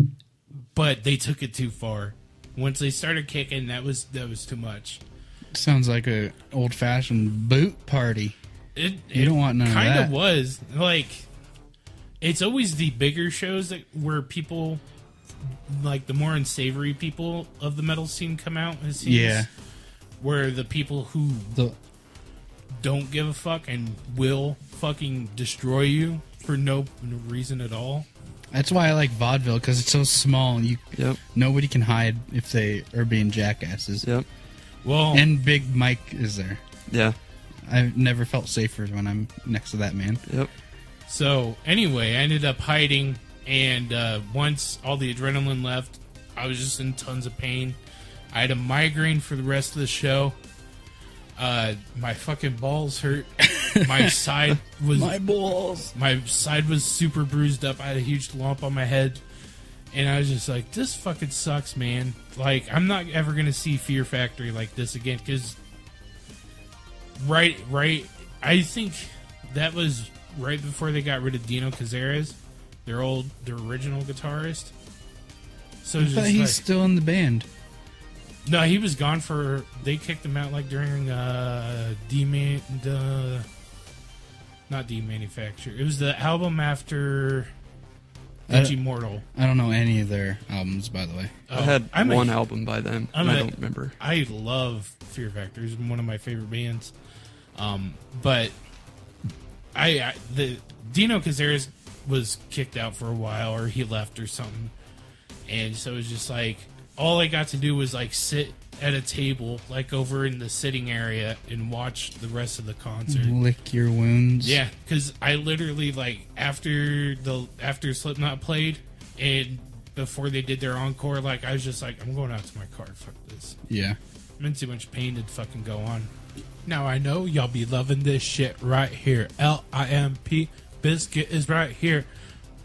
But they took it too far. Once they started kicking, that was too much. Sounds like a old-fashioned boot party. You don't want none of that. Kind of was. Like, it's always the bigger shows where people, like the more unsavory people of the metal scene come out, it seems. Yeah. Where the people who don't give a fuck and will fucking destroy you for no reason at all. That's why I like vaudeville, because it's so small and nobody can hide if they are being jackasses. Yep. Well, and Big Mike is there. Yeah. I've never felt safer when I'm next to that man. Yep. So anyway, I ended up hiding, and once all the adrenaline left, I was just in tons of pain. I had a migraine for the rest of the show. My fucking balls hurt. My side was... My balls. My side was super bruised up. I had a huge lump on my head. And I was just like, this fucking sucks, man. Like, I'm not ever going to see Fear Factory like this again. Because, right, I think that was right before they got rid of Dino Cazares, their original guitarist. So it's But just he's like, still in the band. no, he was gone for. They kicked him out like during not Demanufacture. It was the album after Digimortal. I don't know any of their albums, by the way. I had one album by them, and I don't remember. I love Fear Factor. It's one of my favorite bands. But the Dino Cazares was kicked out for a while, or he left or something, and so it was just like all I got to do was like sit at a table, like over in the sitting area, and watch the rest of the concert. Lick your wounds. Yeah, because I literally like after Slipknot played and before they did their encore, like I was just like, I'm going out to my car. Fuck this. Yeah. I'm in too much pain to fucking go on. Now I know y'all be loving this shit right here. LIMP Biscuit is right here.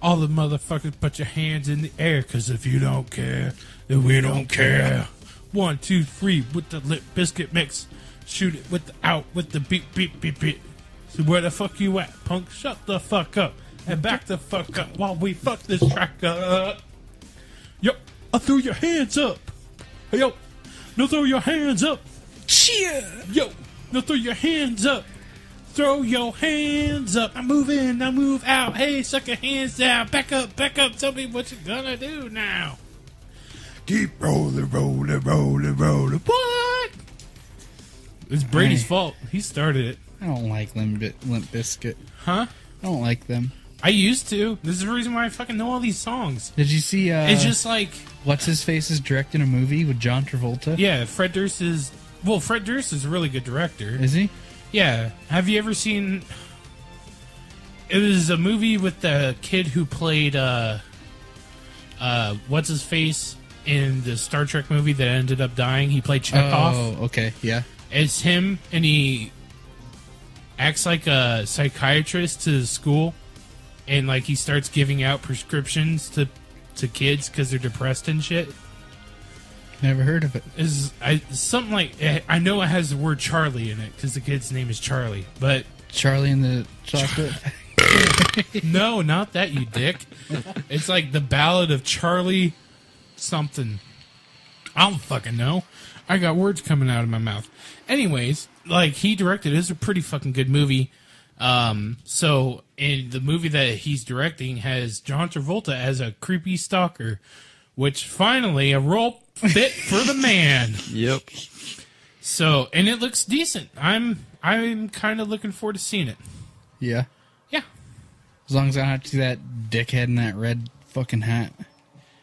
All the motherfuckers put your hands in the air, cause if you don't care, then we don't care. 1, 2, 3 with the Limp Biscuit mix. Shoot it with the out with the beat beat beat beat. So where the fuck you at, punk? Shut the fuck up and back the fuck up while we fuck this track up. Yo, I threw your hands up. Hey, yo, no throw your hands up. Cheer. Yo, no throw your hands up. Throw your hands up. I move in, I move out. Hey, suck your hands down. Back up, back up. Tell me what you're gonna do now. Keep rolling, rolling, rolling, rolling. What? It's Brady's fault. He started it. I don't like Limp Bizkit. Huh? I don't like them. I used to. This is the reason why I fucking know all these songs. Did you see... it's just like... What's-His-Face is directing a movie with John Travolta? Yeah, Fred Durst is... Well, Fred Durst is a really good director. Is he? Yeah. Have you ever seen... It was a movie with the kid who played... What's-His-Face in the Star Trek movie that ended up dying. He played Chekhov. Oh, okay. Yeah. It's him, and he acts like a psychiatrist to the school, and like he starts giving out prescriptions to kids because they're depressed and shit. Never heard of it. Something like, I know it has the word Charlie in it because the kid's name is Charlie, but Charlie and the Chocolate. No, not that, you dick. It's like the Ballad of Charlie something. I don't fucking know. I got words coming out of my mouth. Anyways, like he directed, it's a pretty fucking good movie. So in the movie that he's directing has John Travolta as a creepy stalker, which finally a role fit for the man. Yep. So, and it looks decent. I'm kind of looking forward to seeing it. Yeah. Yeah. As long as I don't have to see that dickhead in that red fucking hat.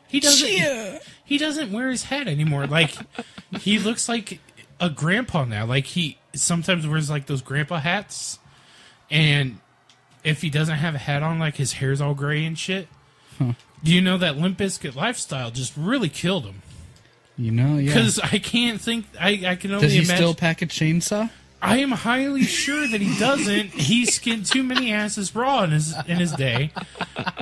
He doesn't. He doesn't wear his hat anymore. Like he looks like a grandpa now. Like he sometimes wears like those grandpa hats, and if he doesn't have a hat on, like his hair's all gray and shit. Huh. Do you know that Limp Bizkit lifestyle just really killed him? You know, yeah. Because I can't think. I can only Does he imagine. still pack a chainsaw? I am highly sure that he doesn't. He skinned too many asses raw in his day.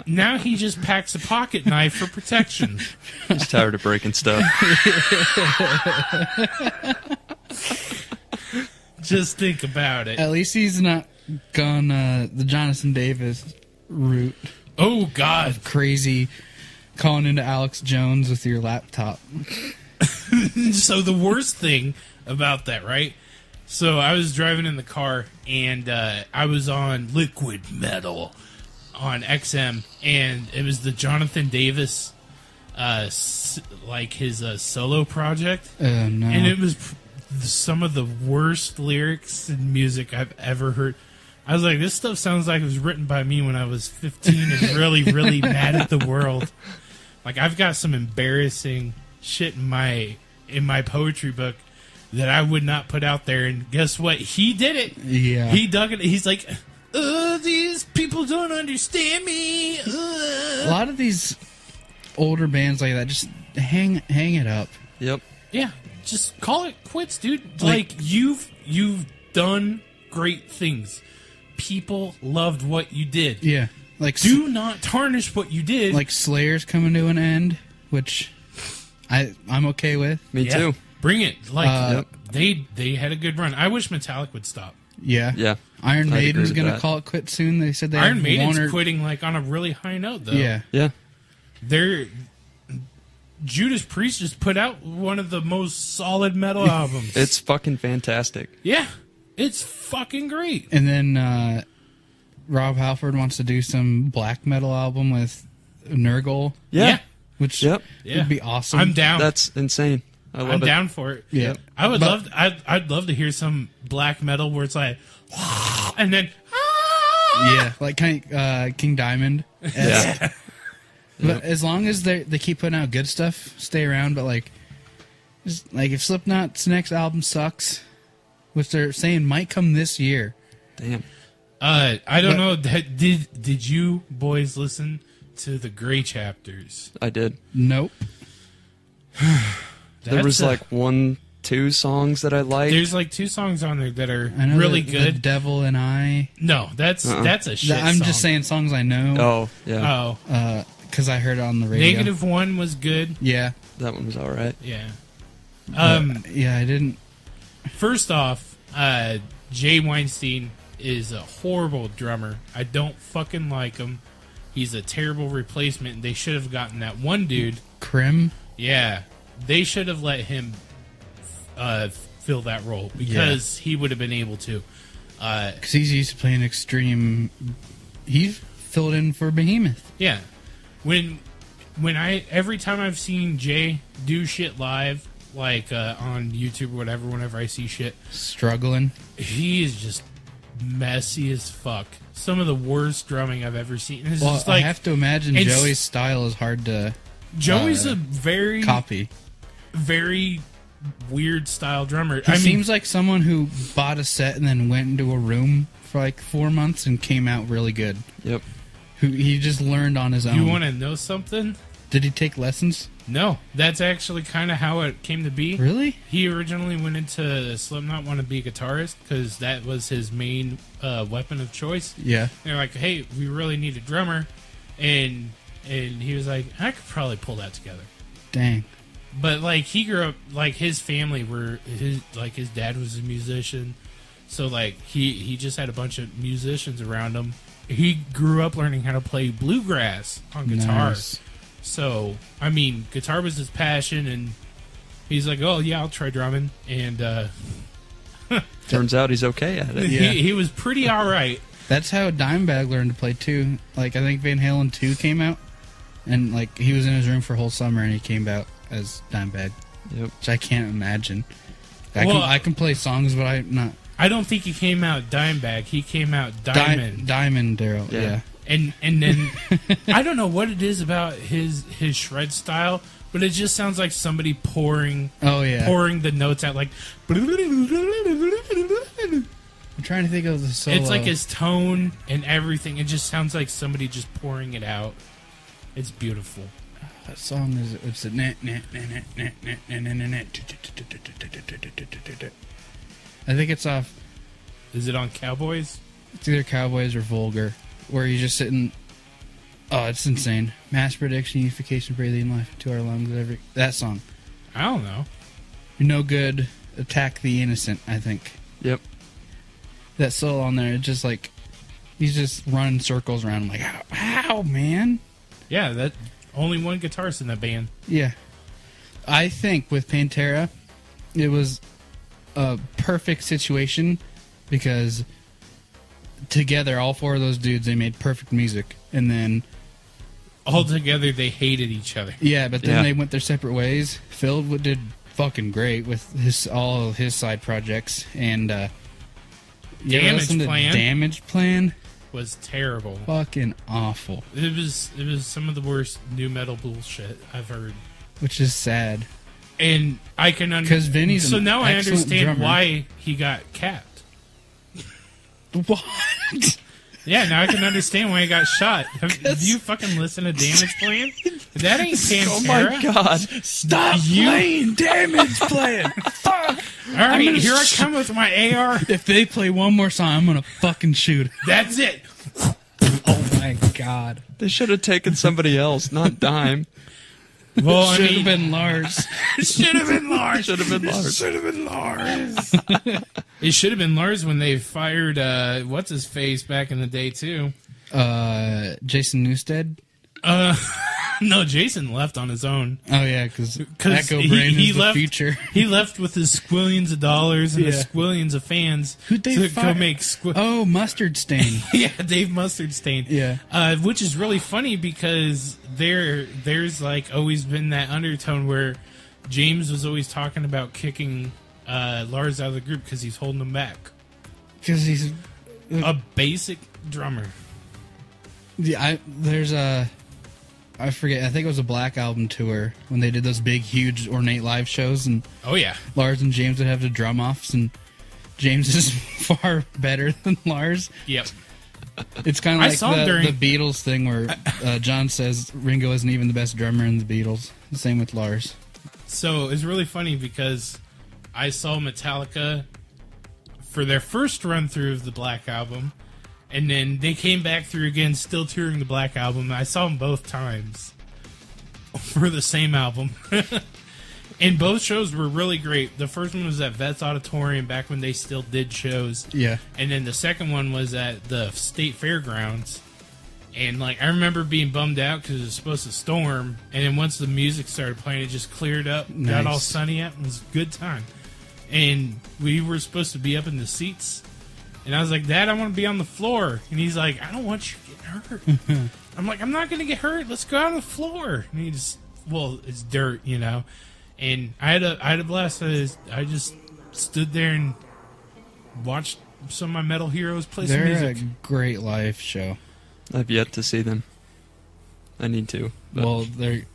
Now he just packs a pocket knife for protection. He's tired of breaking stuff. Just think about it. At least he's not gone the Jonathan Davis route. Oh, God. Crazy calling into Alex Jones with your laptop. So the worst thing about that, right? So I was driving in the car, and I was on Liquid Metal on XM, and it was the Jonathan Davis, like his solo project. No. And it was some of the worst lyrics and music I've ever heard. I was like, this stuff sounds like it was written by me when I was 15 and really, really mad at the world. Like, I've got some embarrassing shit in my poetry book that I would not put out there, and guess what? He did it. Yeah. He dug it. He's like, these people don't understand me. A lot of these older bands like that, just hang it up. Yep. Yeah, just call it quits, dude. Like you've done great things. People loved what you did. Yeah. Like do not tarnish what you did. Like Slayer's coming to an end, which I'm okay with. Me too. Bring it. Like they had a good run. I wish Metallic would stop. Yeah. Yeah. Iron Maiden's going to call it quit soon. They said they Iron Maiden's quitting like on a really high note though. Yeah. Yeah. They're Judas Priest just put out one of the most solid metal albums. It's fucking fantastic. Yeah, it's fucking great. And then Rob Halford wants to do some black metal album with Nurgle, Yeah. which Yep. would be awesome. I'm down. That's insane. I love I'm it. down for it. Yeah. I would love. I'd love to hear some black metal where it's like, and then. Yeah, like King Diamond. Yeah. But as long as they keep putting out good stuff, stay around. But like if Slipknot's next album sucks, which they're saying might come this year. Damn. I don't know. Did you boys listen to the Gray Chapters? I did. Nope. There was like 1-2 songs that I liked. There's like 2 songs on there that are I know really the good. Devil and I. No, that's a shit I'm song. just saying songs I know. Oh, yeah. Oh, Because I heard it on the radio. -1 was good. Yeah. That one was all right. Yeah. Yeah, I didn't. First off, Jay Weinstein is a horrible drummer. I don't fucking like him. He's a terrible replacement. They should have gotten that one dude. Krim? Yeah. They should have let him fill that role because he would have been able to. Because he's used to playing extreme. He's filled in for Behemoth. Yeah. Every time I've seen Jay do shit live, like on YouTube or whatever, whenever I see shit, Struggling. he is just messy as fuck. Some of the worst drumming I've ever seen. It's Well, just like, I have to imagine it's- Joey's style is hard to Joey's a very, copy. very weird style drummer. He seems like someone who bought a set and then went into a room for like 4 months and came out really good. Yep. Who he just learned on his own. You want to know something? Did he take lessons? No, that's actually kind of how it came to be. Really? He originally went into Slipknot, wanted to be a guitarist because that was his main weapon of choice. Yeah. They're like, "Hey, we really need a drummer," and he was like, "I could probably pull that together." Dang. But like he grew up, like his family were his dad was a musician, so like he just had a bunch of musicians around him. He grew up learning how to play bluegrass on guitar. Nice. So, I mean, guitar was his passion, and he's like, "Oh yeah, I'll try drumming." And Turns out he's okay at it. Yeah. he was pretty all right. That's how Dimebag learned to play too. Like I think Van Halen 2 came out, and like he was in his room for a whole summer, and he came out as Dimebag, Yep. which I can't imagine. Well, I can play songs, but I'm not. I don't think he came out Dimebag. He came out Diamond. Diamond Daryl. Yeah. Yeah. And then I don't know what it is about his shred style, but it just sounds like somebody pouring Oh yeah. pouring the notes out like. I'm trying to think of the solo. It's like his tone and everything. It just sounds like somebody just pouring it out. It's beautiful. That song is it's a I think it's off. Is it on Cowboys? It's either Cowboys or Vulgar, where you're just sitting. Oh, it's insane! Mass prediction, unification, breathing life into our lungs. That song. I don't know. You're no good. Attack the innocent. I think Yep. that solo on there. It's just like he's just running circles around. I'm like, how, man? Yeah, that only one guitarist in that band. Yeah. I think with Pantera, it was a perfect situation because together, all 4 of those dudes, they made perfect music. And then, Altogether, they hated each other. yeah, but then Yeah. they went their separate ways. Phil did fucking great with all of his side projects. And, you ever Damage listen to Plan? Damage Plan? Was terrible. Fucking awful. It was some of the worst new metal bullshit I've heard. Which is sad. And I can 'Cause Vinny's so an now I excellent understand drummer. why he got capped. What? Yeah, now I can understand why he got shot. Have you fucking listened to Damage Plan? That ain't Pantera. Oh my god. Stop playing Damage Plan! Fuck! All right, here I come with my AR. If they play one more song, I'm gonna fucking shoot. That's it. Oh my god. They should have taken somebody else, not Dime. Well, I Should have mean, been Lars. it should have been Lars. Should have been Lars. Should have been Lars. It should have been Lars when they fired what's his face back in the day too. Jason Newsted. No, Jason left on his own. Oh yeah, because Echo Brain is the future. He left with his squillions of dollars and his squillions of fans. Who'd they go make Mustard Stain. Yeah, Dave Mustard Stain. Yeah. Which is really funny because there's like always been that undertone where James was always talking about kicking Lars out of the group because he's holding him back. Because he's a basic drummer. Yeah, I forget. I think it was a Black Album tour when they did those big, huge, ornate live shows, and Lars and James would have the drum offs, and James is far better than Lars. Yep. It's kind of like the Beatles thing where John says Ringo isn't even the best drummer in the Beatles. The same with Lars. So it's really funny because I saw Metallica for their first run through of the Black Album. And then they came back through again, still touring the Black Album. I saw them both times for the same album. And both shows were really great. The first one was at Vets Auditorium back when they still did shows. Yeah. And then the second one was at the State Fairgrounds. And like I remember being bummed out because it was supposed to storm. And then once the music started playing, it just cleared up. Nice. Got all sunny out. It was a good time. And we were supposed to be up in the seats. And I was like, Dad, I want to be on the floor. And he's like, I don't want you getting hurt. I'm like, I'm not going to get hurt. Let's go out on the floor. And he just, well, it's dirt, you know. And I had a blast. I just stood there and watched some of my metal heroes play some music. They're a great live show. I've yet to see them. I need to. But. Well,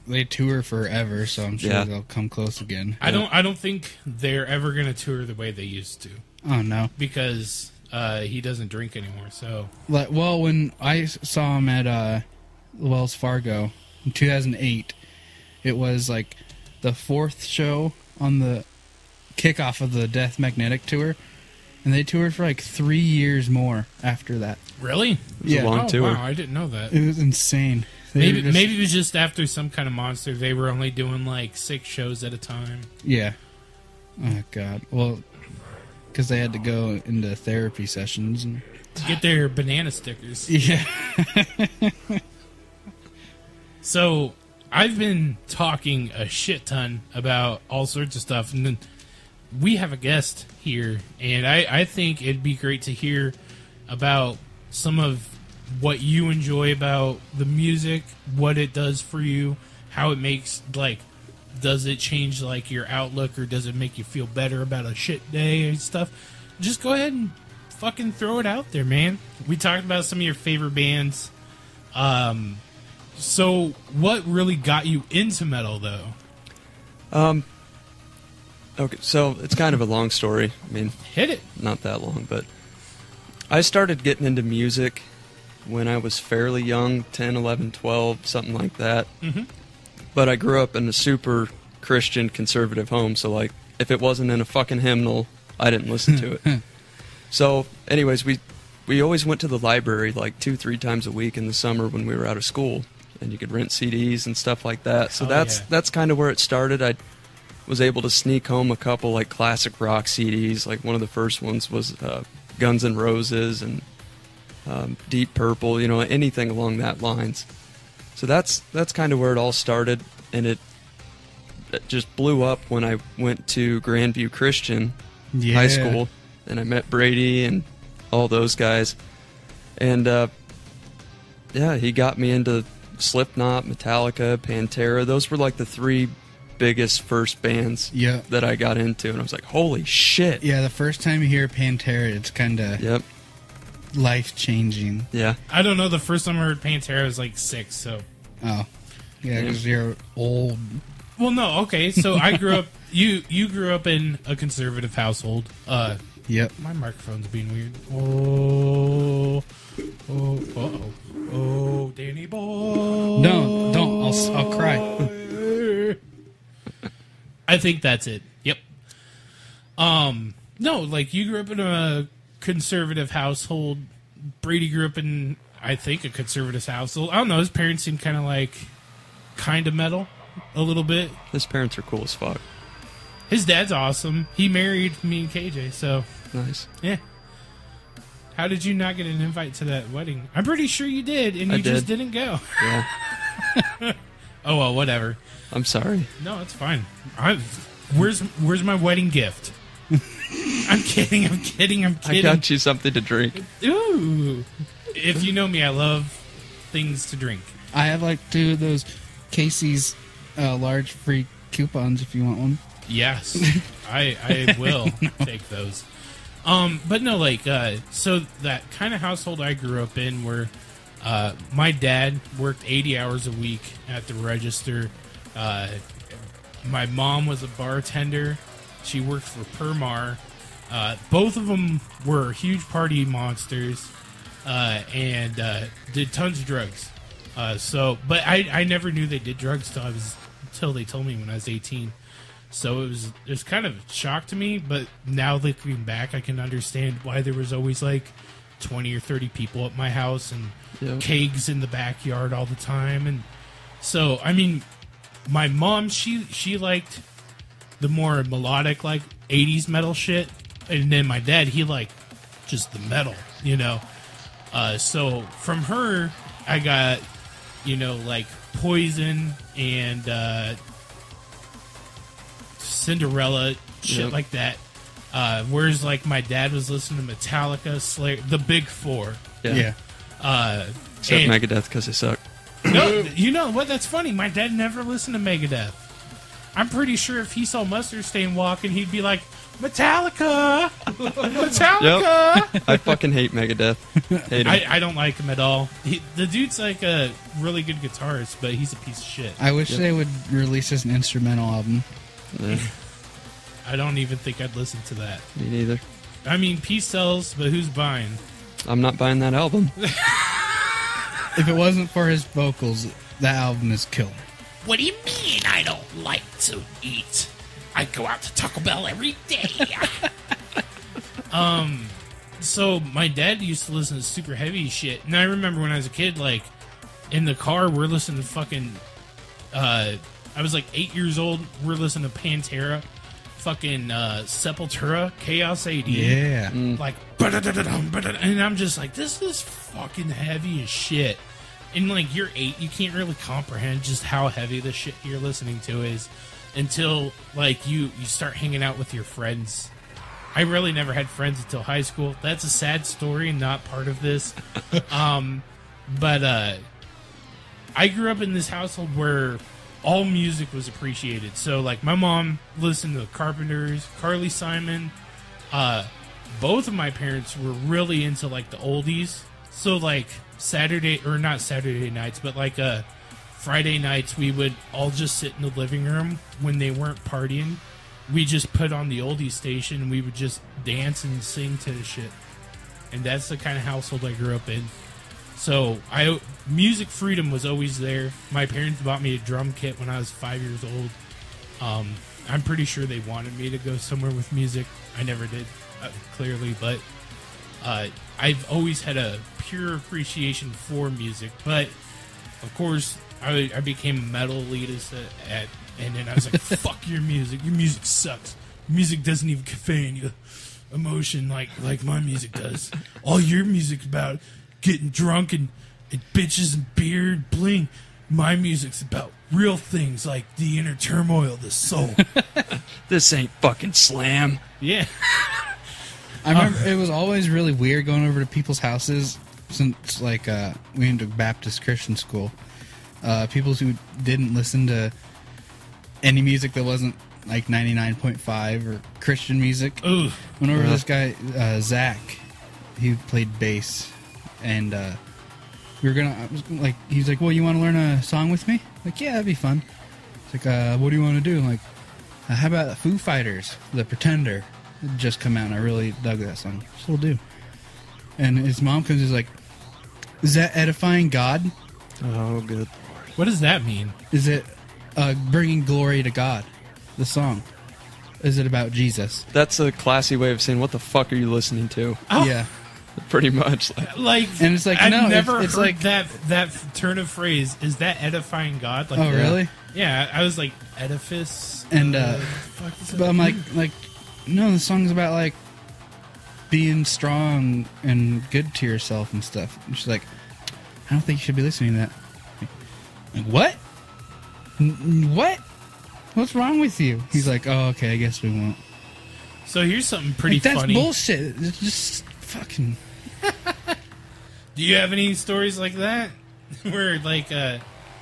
they tour forever, so I'm sure they'll come close again. I don't think they're ever going to tour the way they used to. Oh no, because he doesn't drink anymore. So well, when I saw him at Wells Fargo in 2008, it was like the fourth show on the kickoff of the Death Magnetic tour, and they toured for like 3 years more after that. Really? It was a long tour. Wow, I didn't know that. It was insane. Maybe it was just after some kind of monster. They were only doing like 6 shows at a time. Yeah. Oh God. Well, because they had to go into therapy sessions and to get their banana stickers. Yeah. So I've been talking a shit ton about all sorts of stuff, and then we have a guest here, and I think it'd be great to hear about some of what you enjoy about the music, what it does for you, how it makes, like, does it change, like, your outlook, or does it make you feel better about a shit day and stuff? Just go ahead and fucking throw it out there, man. We talked about some of your favorite bands. So what really got you into metal, though? Okay, so it's kind of a long story. I mean, hit it. Not that long, but I started getting into music when I was fairly young, 10, 11, 12, something like that. Mm-hmm. But I grew up in a super Christian conservative home, so like if it wasn't in a fucking hymnal, I didn't listen to it. So anyways, we always went to the library like 2-3 times a week in the summer when we were out of school, and you could rent CDs and stuff like that. So that's kind of where it started. I was able to sneak home a couple like classic rock CDs. Like one of the first ones was Guns N' Roses and Deep Purple, you know, anything along that lines. So that's kind of where it all started, and it just blew up when I went to Grandview Christian High School, and I met Brady and all those guys, and he got me into Slipknot, Metallica, Pantera. Those were like the 3 biggest first bands that I got into, and I was like, holy shit. Yeah, the first time you hear Pantera, it's kind of life-changing. Yeah. I don't know, the first time I heard Pantera was like 6, so... Oh. Yeah, because you're old. Well, no, okay, so I grew up... You grew up in a conservative household. Yep. My microphone's being weird. Oh, Danny boy. Don't. I'll cry. I think that's it. Yep. No, like you grew up in a conservative household. Brady grew up in, I think, a conservative household. I don't know. His parents seem kind of metal, a little bit. His parents are cool as fuck. His dad's awesome. He married me and KJ, so nice. Yeah. How did you not get an invite to that wedding? I'm pretty sure you did, and you just didn't go. Yeah. Oh well, whatever. I'm sorry. No, it's fine. Where's my wedding gift? I'm kidding. I got you something to drink. Ooh. If you know me, I love things to drink. I have like 2 of those Casey's large free coupons if you want one. Yes, I will take those. But no, like, so that kind of household I grew up in where my dad worked 80 hours a week at the register. My mom was a bartender. She worked for Permar. Both of them were huge party monsters and did tons of drugs. But I never knew they did drugs until they told me when I was 18. So it was kind of a shock to me, but now looking back, I can understand why there was always like 20 or 30 people at my house and kegs in the backyard all the time. And so, I mean, my mom, she liked the more melodic, like 80s metal shit. And then my dad, he liked just the metal, you know. So from her, I got, you know, like Poison and Cinderella, shit like that. Whereas, like, my dad was listening to Metallica, Slayer, the big 4. Yeah. Except Megadeth, because they suck. No, you know what? That's funny. My dad never listened to Megadeth. I'm pretty sure if he saw Mustard Stain walking, he'd be like, Metallica! Metallica! Yep. I fucking hate Megadeth. Hate him. I don't like him at all. The dude's like a really good guitarist, but he's a piece of shit. I wish they would release as an instrumental album. Yeah. I don't even think I'd listen to that. Me neither. I mean, peace sells, but who's buying? I'm not buying that album. If it wasn't for his vocals, that album is killer. What do you mean I don't like to eat? I go out to Taco Bell every day. So my dad used to listen to super heavy shit, and I remember when I was a kid, like, in the car, we're listening to fucking, I was like 8 years old, we're listening to Pantera, fucking, Sepultura, Chaos AD. Yeah. Like, and I'm just like, this is fucking heavy as shit. And, like, you're 8, you can't really comprehend just how heavy the shit you're listening to is until, like, you start hanging out with your friends. I really never had friends until high school. That's a sad story, not part of this. But I grew up in this household where all music was appreciated. So, like, my mom listened to the Carpenters, Carly Simon. Both of my parents were really into, like, the oldies. So, like, not Saturday nights, but, like, Friday nights, we would all just sit in the living room when they weren't partying. We just put on the oldies station, and we would just dance and sing to the shit. And that's the kind of household I grew up in. So, music freedom was always there. My parents bought me a drum kit when I was 5 years old. I'm pretty sure they wanted me to go somewhere with music. I never did, clearly, but I've always had a pure appreciation for music. But, of course, I became a metal elitist and then I was like, fuck your music. Your music sucks. Music doesn't even convey any emotion like my music does. All your music's about getting drunk and bitches and beer and bling. My music's about real things like the inner turmoil of the soul. This ain't fucking slam. Yeah. I remember it was always really weird going over to people's houses since, like, we went to Baptist Christian school. People who didn't listen to any music that wasn't like 99.5 or Christian music. Ooh. Went over to this guy, Zach. He played bass, and we were he's like, well, you want to learn a song with me? Like, yeah, that'd be fun. It's like, what do you want to do? I'm like, how about Foo Fighters, The Pretender? It just come out, and I really dug that song. Still do. And his mom comes, he's like, is that edifying God? Oh, good. What does that mean? Is it bringing glory to God? The song. Is it about Jesus? That's a classy way of saying, what the fuck are you listening to? Oh. Yeah. Pretty much. Like, and it's like, I've no, never it's heard like that turn of phrase. Is that edifying God? Like, oh, really? Yeah, I was like, edifice? And, but I'm like, no, the song's about, like, being strong and good to yourself and stuff. And she's like, I don't think you should be listening to that. Like, what? What? What's wrong with you? He's like, oh, okay, I guess we won't. So here's something pretty Like, that's funny. bullshit. It's just fucking... Do you have any stories like that? Where, like,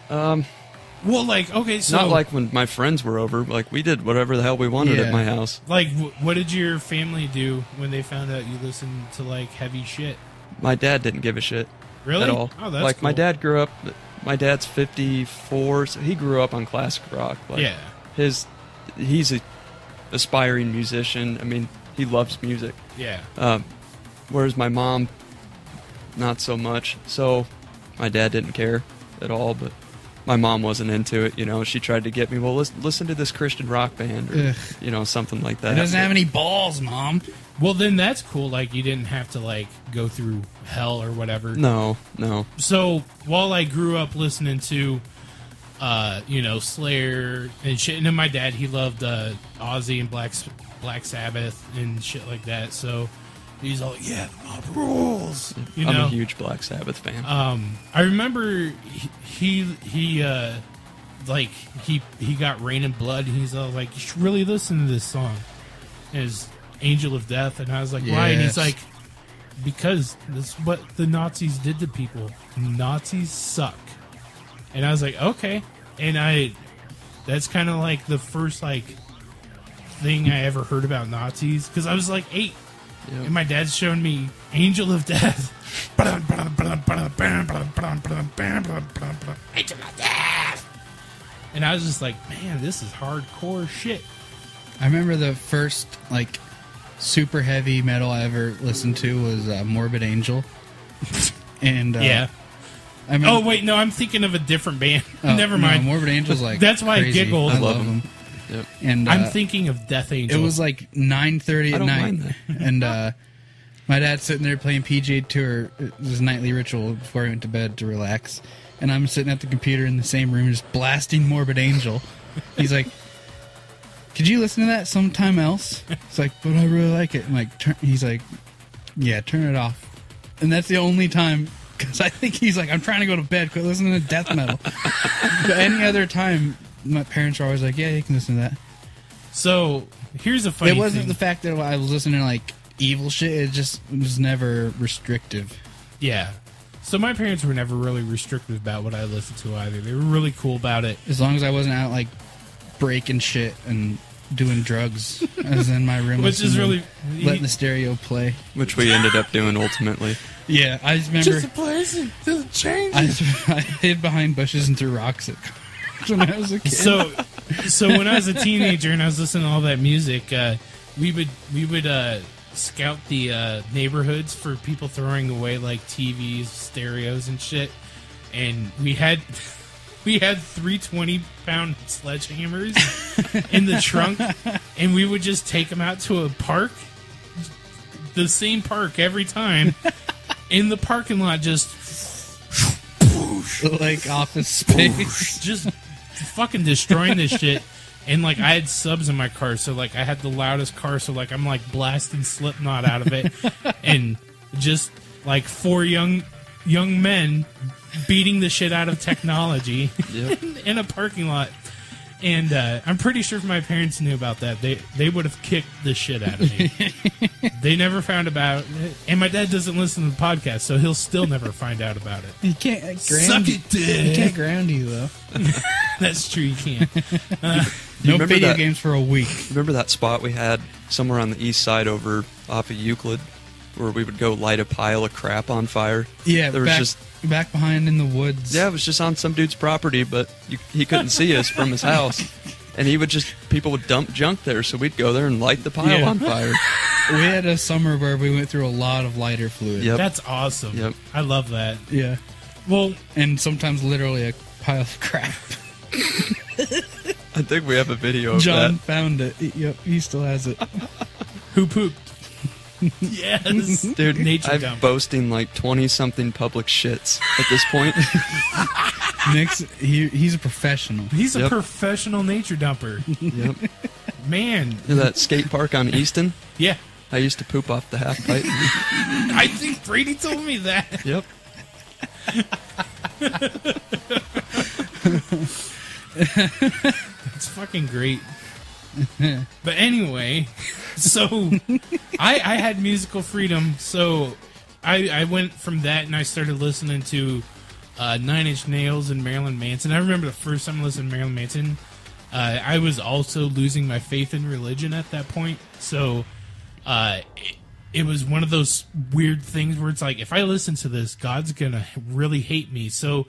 well, like, okay, so... Not like when my friends were over. Like, we did whatever the hell we wanted Yeah. at my house. Like, what did your family do when they found out you listened to, like, heavy shit? My dad didn't give a shit. Really? At all. Oh, that's like, my cool. dad grew up... My dad's 54, so he grew up on classic rock. Like, Yeah. He's a aspiring musician. I mean, he loves music. Yeah. Whereas my mom, not so much. So my dad didn't care at all, but my mom wasn't into it. You know, she tried to get me, well, listen to this Christian rock band or, Ugh. you know, something like that. It doesn't have any balls, Mom. Well, then that's cool. Like, you didn't have to, like, go through hell or whatever. No. So, while I grew up listening to, you know, Slayer and shit, and then my dad, he loved Ozzy and Black Sabbath and shit like that. So, he's all, yeah, the mob rules. You know? I'm a huge Black Sabbath fan. I remember he got Rain and Blood, and he's all like, you should really listen to this song. It's Angel of Death, and I was like, why? And he's Yes. like, because this is what the Nazis did to people. Nazis suck. And I was like, okay. And that's kind of like the first, like, thing I ever heard about Nazis, because I was like 8. Yep. And my dad's showing me Angel of Death. Angel of Death. And I was just like, man, this is hardcore shit. I remember the first, like, super heavy metal I ever listened to was Morbid Angel. And, Yeah. I remember, Oh, wait, no, I'm thinking of a different band. oh, Never no, mind. Morbid Angel's like That's why I crazy. giggled. I I love love them. Yep. And I'm thinking of Death Angel. it was like 9:30 I at don't night, mind and my dad's sitting there playing PGA Tour, his nightly ritual before he went to bed to relax, and I'm sitting at the computer in the same room just blasting Morbid Angel. He's like, "Could you listen to that sometime else?" It's like, "But I really like it." I'm like, he's like, "Yeah, turn it off," and that's the only time. Because I think he's like, I'm trying to go to bed, quit listening to death metal. But any other time, my parents are always like, yeah, you can listen to that. So, here's a funny It wasn't thing. the fact that I was listening to, like, evil shit. It just was never restrictive. Yeah. So my parents were never really restrictive about what I listened to either. They were really cool about it. As long as I wasn't out, like, breaking shit and doing drugs. I was in my room Which is listening, really... letting the stereo play. Which we ended up doing ultimately. Yeah, I just remember... Just a place, it doesn't change. I hid behind bushes and threw rocks at cars when I was a kid. So when I was a teenager and I was listening to all that music, we would scout the neighborhoods for people throwing away like TVs, stereos, and shit. And we had 3 20-pound sledgehammers in the trunk, and we would just take them out to a park, the same park every time, in the parking lot, just like Office Space. just fucking destroying this shit. And like I had subs in my car, so like I had the loudest car, so like I'm like blasting Slipknot out of it, and just like 4 young men beating the shit out of technology Yep. in a parking lot. And I'm pretty sure if my parents knew about that, they would have kicked the shit out of me. They never found about it. And my dad doesn't listen to the podcast, so he'll still never find out about it. You can't ground Suck it, He Dad. can't ground you, though. That's true, you can't. No remember video that- games for a week. Remember that spot we had somewhere on the east side over off of Euclid where we would go light a pile of crap on fire? Yeah, There was back behind in the woods. Yeah, it was just on some dude's property, but he couldn't see us from his house. And people would dump junk there, so we'd go there and light the pile Yeah. on fire. We had a summer where we went through a lot of lighter fluid. Yep. That's awesome. Yep. I love that. Yeah. Well, And sometimes literally a pile of crap. I think we have a video of John that. found it. Yep, he still has it. who pooped? Yes. Dude, Nature I'm dump. boasting like 20-something public shits at this point. Nick's, he's a professional. He's a Yep. professional nature dumper. Yep. Man. You know that skate park on Easton? Yeah. I used to poop off the half pipe. I think Brady told me that. Yep. It's fucking great. But anyway, so I had musical freedom, so I went from that and I started listening to 9 Inch Nails and Marilyn Manson. I remember the first time I listened to Marilyn Manson, I was also losing my faith in religion at that point. So it was one of those weird things where it's like, if I listen to this, God's gonna really hate me. So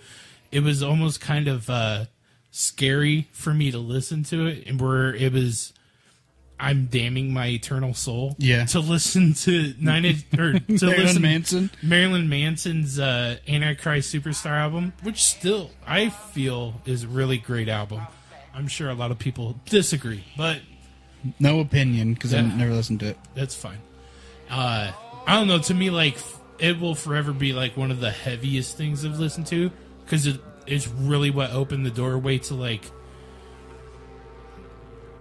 it was almost kind of scary for me to listen to it, and where it was, I'm damning my eternal soul. Yeah. To listen to Marilyn Manson's Antichrist Superstar album, which still I feel is a really great album. I'm sure a lot of people disagree, but no opinion because I never listened to it. That's fine. I don't know. To me, like, it will forever be like one of the heaviest things I've listened to, because it's really what opened the doorway to like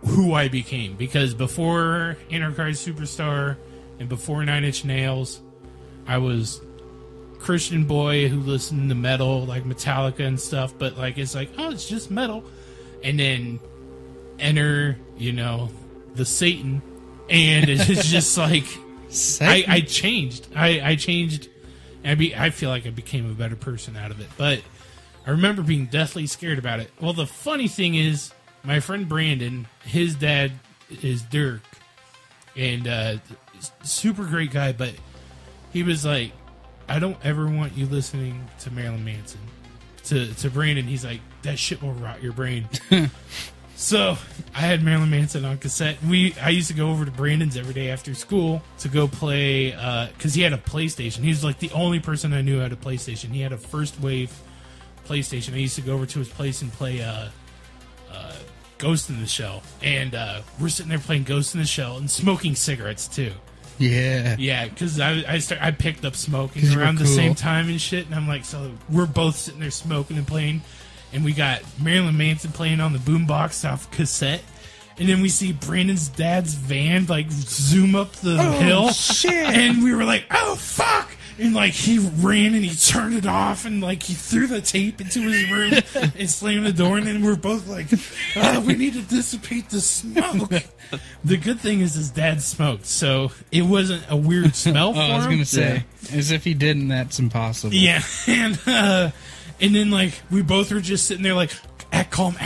who I became. Because before Antichrist Superstar and before 9 Inch Nails, I was a Christian boy who listened to metal, like Metallica and stuff. But like, it's like, oh, it's just metal. And then enter, the Satan, and it's just like I changed. I changed. I feel like I became a better person out of it. But I remember being deathly scared about it. Well, the funny thing is, my friend Brandon, his dad is Dirk, and super great guy, but he was like, I don't ever want you listening to Marilyn Manson. To Brandon, he's like, that shit will rot your brain. So I had Marilyn Manson on cassette. I used to go over to Brandon's every day after school to go play, because he had a PlayStation. He was like the only person I knew who had a PlayStation. He had a first wave PlayStation. I used to go over to his place and play Ghost in the Shell. And we're sitting there playing Ghost in the Shell and smoking cigarettes too. Yeah. Yeah, because I picked up smoking around the same time and shit. And I'm like, so we're both sitting there smoking and playing. And we got Marilyn Manson playing on the boombox off cassette. And then we see Brandon's dad's van, like, zoom up the hill. Shit. And we were like, oh, fuck! And, like, he ran and he turned it off and, like, he threw the tape into his room and slammed the door. And then we're both like, we need to dissipate the smoke. The good thing is his dad smoked, so it wasn't a weird smell for him. I was going to say, as if he didn't, that's impossible. Yeah, and then, like, we both were just sitting there, like, act calm.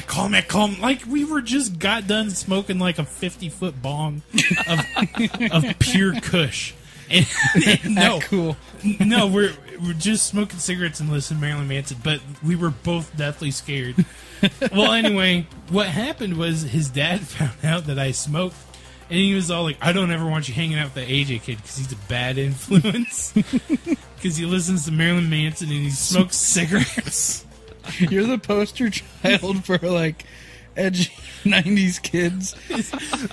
Like, we were just got done smoking, like, a 50-foot bong of pure kush. And no, cool. No, we're just smoking cigarettes and listening to Marilyn Manson, but we were both deathly scared. Well, anyway, what happened was his dad found out that I smoked, and he was all like, I don't ever want you hanging out with the AJ kid because he's a bad influence. Because he listens to Marilyn Manson and he smokes cigarettes. You're the poster child for, like, edgy 90s kids.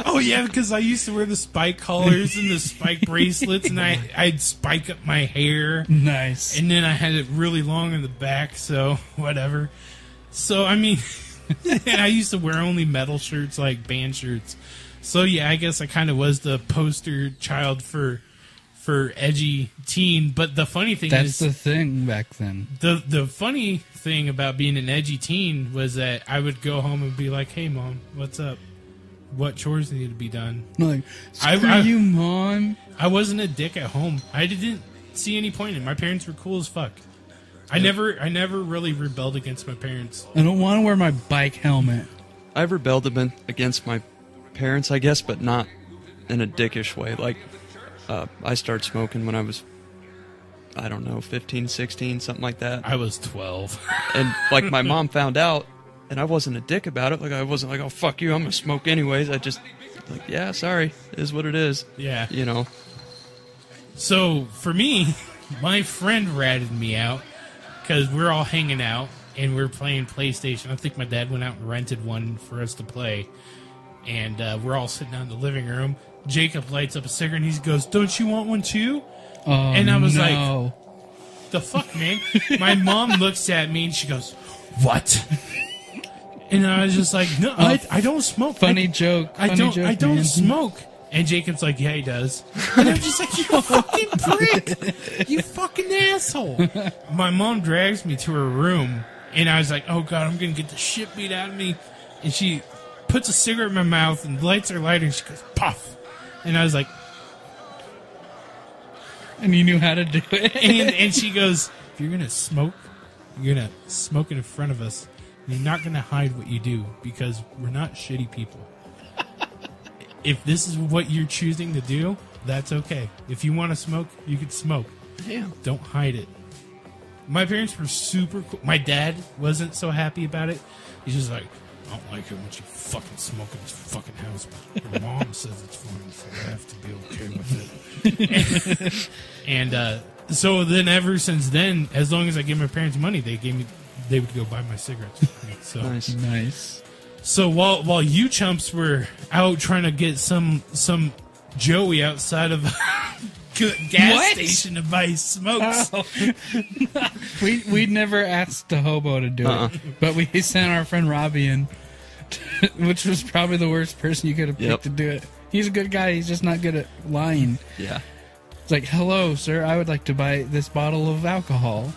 Oh, yeah, because I used to wear the spike collars and the spike bracelets, and I'd spike up my hair. Nice. And then I had it really long in the back, so whatever. So, I mean, and I used to wear only metal shirts, like band shirts. So, yeah, I guess I kind of was the poster child for edgy teen. But the funny thing is... That's the thing back then. The funny thing about being an edgy teen was that I would go home and be like, hey, Mom, what's up? What chores need to be done? Like, screw you, Mom. I wasn't a dick at home. I didn't see any point in it. My parents were cool as fuck. I never really rebelled against my parents. I don't want to wear my bike helmet. I've rebelled against my parents, I guess, but not in a dickish way. Like, I started smoking when I was, I don't know, 15, 16, something like that. I was 12. And, like, my mom found out, and I wasn't a dick about it. Like, I wasn't like, oh, fuck you, I'm going to smoke anyways. I just, like, yeah, sorry, it is what it is. Yeah. You know. So, for me, my friend ratted me out because we're all hanging out, and we're playing PlayStation. I think my dad went out and rented one for us to play. And we're all sitting down in the living room. Jacob lights up a cigarette and he goes, don't you want one too? Oh, and I was like, the fuck, man? My mom looks at me and she goes, what? And I was just like, no, I don't smoke. Funny joke. I don't smoke. And Jacob's like, yeah, he does. And I'm just like, you fucking prick. You fucking asshole. My mom drags me to her room And I was like, oh, God, I'm going to get the shit beat out of me. And she puts a cigarette in my mouth and lights her lighter, and she goes, puff. And I was like... And you knew how to do it. and she goes, if you're going to smoke, you're going to smoke it in front of us. And you're not going to hide what you do, because we're not shitty people. If this is what you're choosing to do, that's okay. If you want to smoke, you can smoke. Damn. Don't hide it. My parents were super cool. My dad wasn't so happy about it. He's just like, I don't like it when you fucking smoke in this fucking house. But your mom says it's fine, so I have to be okay with it. and so then ever since then, as long as I give my parents money, they would go buy my cigarettes for me. So Nice. So while you chumps were out trying to get some Joey outside of a gas station to buy smokes. Oh. we never asked the hobo to do it, but we sent our friend Robbie in, which was probably the worst person you could have picked to do it. He's a good guy. He's just not good at lying. Yeah. It's like, hello, sir. I would like to buy this bottle of alcohol.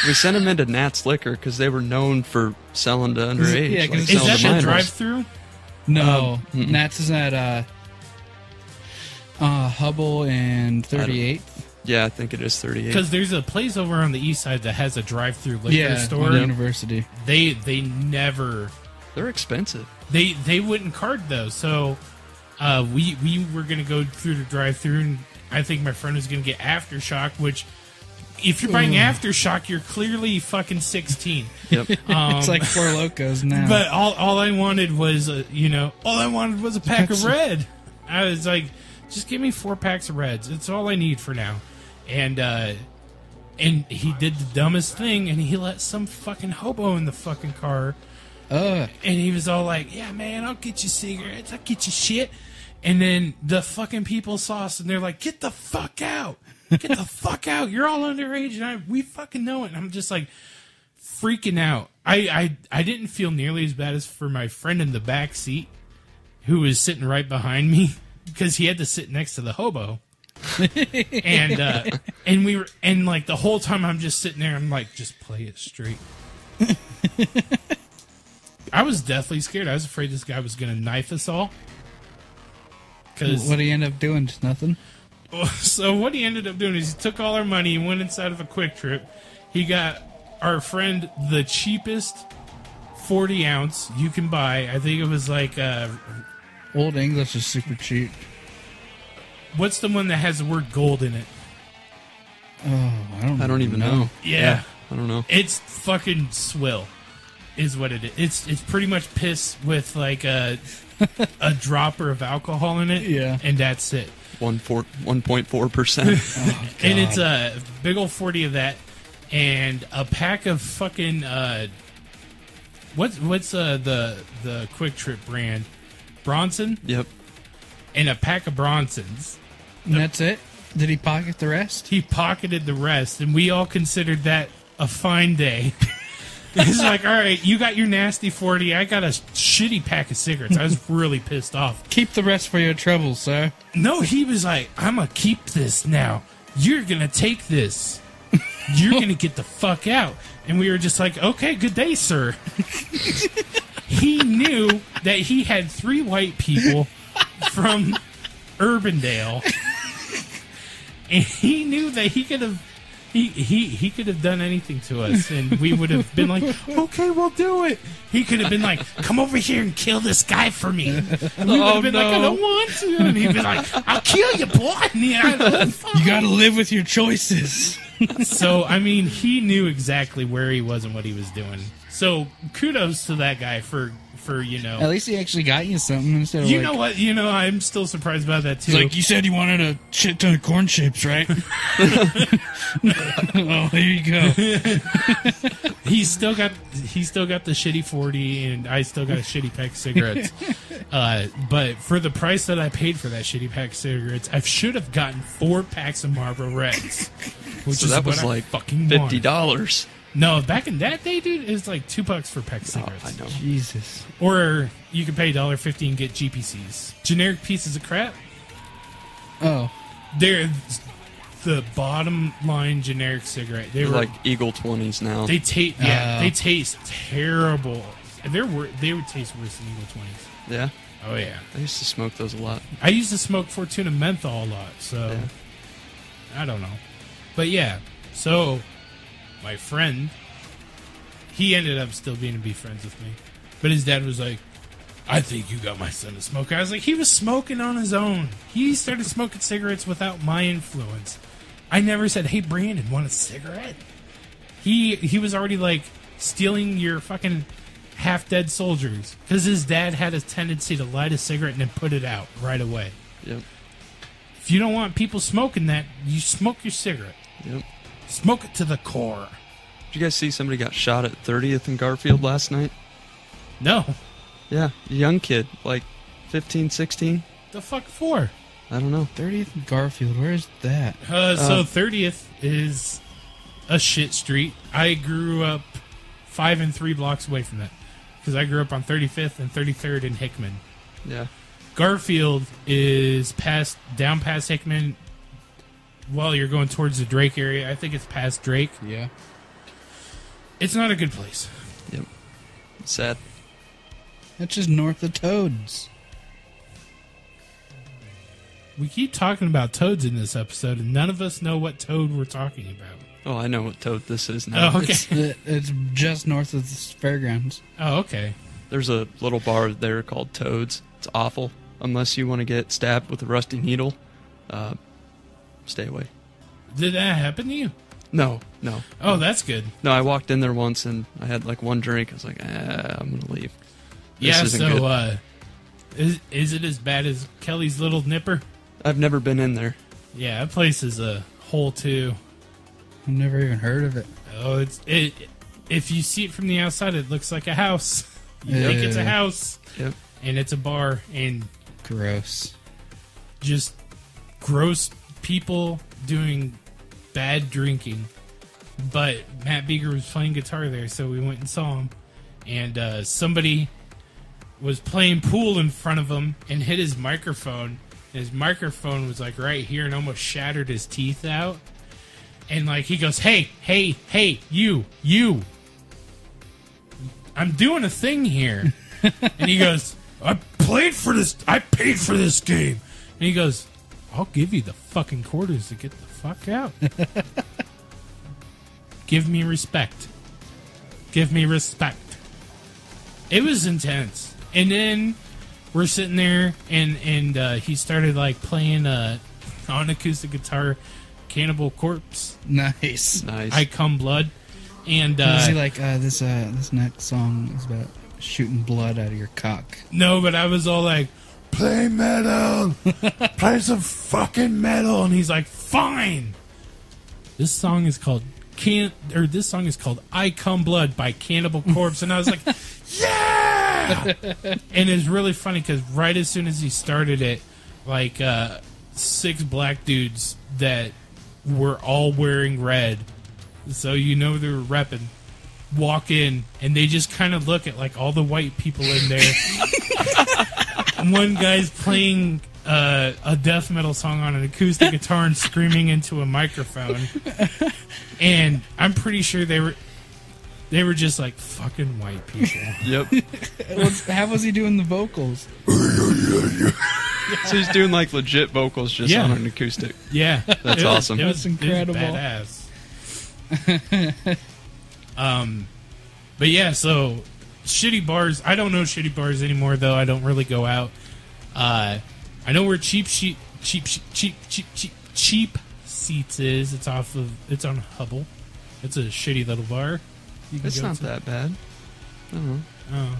We sent them into Nat's Liquor because they were known for selling to underage. Yeah, 'cause like Is selling that to the minors. drive-through? No, Nats is at Hubble and 38th. Yeah, I think it is 38. Because there's a place over on the east side that has a drive-through liquor Yeah, store. on University. They never... They're expensive. They wouldn't card those. So we were going to go through the drive-through, and I think my friend was going to get Aftershock, which... If you're buying Aftershock, you're clearly fucking 16. Yep. It's like Four Locos now. But all I wanted was, all I wanted was a pack of red. I was like, just give me 4 packs of reds. It's all I need for now. And he did the dumbest thing, and he let some fucking hobo in the fucking car. And he was all like, yeah, man, I'll get you cigarettes. I'll get you shit. And then the fucking people saw us, and they're like, get the fuck out. Get the fuck out. You're all underage, and we fucking know it. And I'm just like freaking out. I didn't feel nearly as bad as for my friend in the back seat who was sitting right behind me because he had to sit next to the hobo. and we were, and like the whole time I'm just sitting there, I'm like, just play it straight. I was deathly scared. I was afraid this guy was going to knife us all. What did he end up doing? Just nothing? So what he ended up doing is he took all our money and went inside of a Quick Trip. He got our friend the cheapest 40 ounce you can buy. I think it was like Old English is super cheap. What's the one that has the word gold in it? Oh, I don't even know. Yeah. I don't know. It's fucking swill is what it is. It's pretty much piss with like a dropper of alcohol in it. Yeah. And that's it. 1.4%. And it's a big old 40 of that, and a pack of fucking what's the Quick Trip brand? Bronson? Yep. And a pack of Bronsons. And that's it? Did he pocket the rest? He pocketed the rest, and we all considered that a fine day. He's like, all right, you got your nasty 40. I got a shitty pack of cigarettes. I was really pissed off. Keep the rest for your troubles, sir. No, he was like, I'm going to keep this now. You're going to take this. You're going to get the fuck out. And we were just like, okay, good day, sir. He knew that he had 3 white people from Urbandale. And he knew that he could have... He could have done anything to us, and we would have been like, okay, we'll do it. He could have been like, come over here and kill this guy for me. And we would have been like, I don't want to. And he'd be like, I'll kill you, boy. And you gotta live with your choices. So, I mean, he knew exactly where he was and what he was doing. So, kudos to that guy for At least he actually got you something instead of know what? I'm still surprised about that, too. He's like, you said you wanted a shit ton of corn chips, right? Oh, there you go. He's still got the shitty 40, and I still got a shitty pack of cigarettes. But for the price that I paid for that shitty pack of cigarettes, I should have gotten 4 packs of Marlboro Reds. Which So is that was what I like fucking $50. wanted. No, back in that day, dude, it was like $2 for a pack of cigarettes. I know. Jesus. Or you could pay $1.50 and get GPCs. Generic pieces of crap. Oh. They're the bottom line generic cigarette. They They're were like Eagle 20s now. They taste they taste terrible. They would taste worse than Eagle 20s. Yeah? Oh yeah. I used to smoke those a lot. I used to smoke Fortuna menthol a lot, so I don't know. But yeah, so my friend, he ended up still being to be friends with me. But his dad was like, I think you got my son to smoke. I was like, he was smoking on his own. He started smoking cigarettes without my influence. I never said, hey, Brandon, want a cigarette? He was already like stealing your fucking half-dead soldiers. Because his dad had a tendency to light a cigarette and then put it out right away. Yep. If you don't want people smoking that, you smoke your cigarette. Yep. Smoke it to the core. Did you guys see somebody got shot at 30th and Garfield last night? No. Yeah, a young kid, like 15, 16. The fuck for? I don't know. 30th and Garfield, where's that? So 30th is a shit street. I grew up 5 and 3 blocks away from that. Because I grew up on 35th and 33rd in Hickman. Yeah. Garfield is down past Hickman. While you're going towards the Drake area. I think it's past Drake. Yeah. It's not a good place. Yep. Sad. That's just north of Toads. We keep talking about toads in this episode, and none of us know what toad we're talking about. Oh, I know what toad this is now. Oh, okay. It's just north of the fairgrounds. Oh, okay. There's a little bar there called Toads. It's awful. Unless you want to get stabbed with a rusty needle, stay away. Did that happen to you? No. Oh, that's good. No, I walked in there once and I had like one drink. I was like, I'm going to leave. Yeah, This isn't good. is it as bad as Kelly's Little Nipper? I've never been in there. Yeah, that place is a hole too. I've never even heard of it. Oh, if you see it from the outside, it looks like a house. You think it's a house, Yep. and it's a bar, and Gross. just gross people doing bad drinking. But Matt Beeger was playing guitar there, so we went and saw him. And somebody was playing pool in front of him and hit his microphone. And his microphone was like right here and almost shattered his teeth out. And like he goes, hey, you. I'm doing a thing here. And he goes, I paid for this game. And he goes, I'll give you the fucking quarters to get the fuck out. Give me respect. It was intense. And then we're sitting there, and he started like playing on acoustic guitar, Cannibal Corpse. Nice. I Come Blood. And Was he like this next song is about shooting blood out of your cock? No, but I was all like, play metal, play some fucking metal, and he's like, fine. This song is called I Come Blood by Cannibal Corpse, and I was like, yeah! And it's really funny because right as soon as he started it, like 6 black dudes that were all wearing red, so you know they were repping, walk in, and they just kind of look at like all the white people in there. One guy's playing a death metal song on an acoustic guitar and screaming into a microphone, and I'm pretty sure they were just like fucking white people. Yep. How was he doing the vocals? So he's doing like legit vocals just on an acoustic. Yeah, That's awesome. That's incredible. It was badass. But yeah, so shitty bars. I don't know shitty bars anymore, though. I don't really go out. I know where cheap seats is. It's on Hubble. It's a shitty little bar. It's not that bad. I don't know. Oh,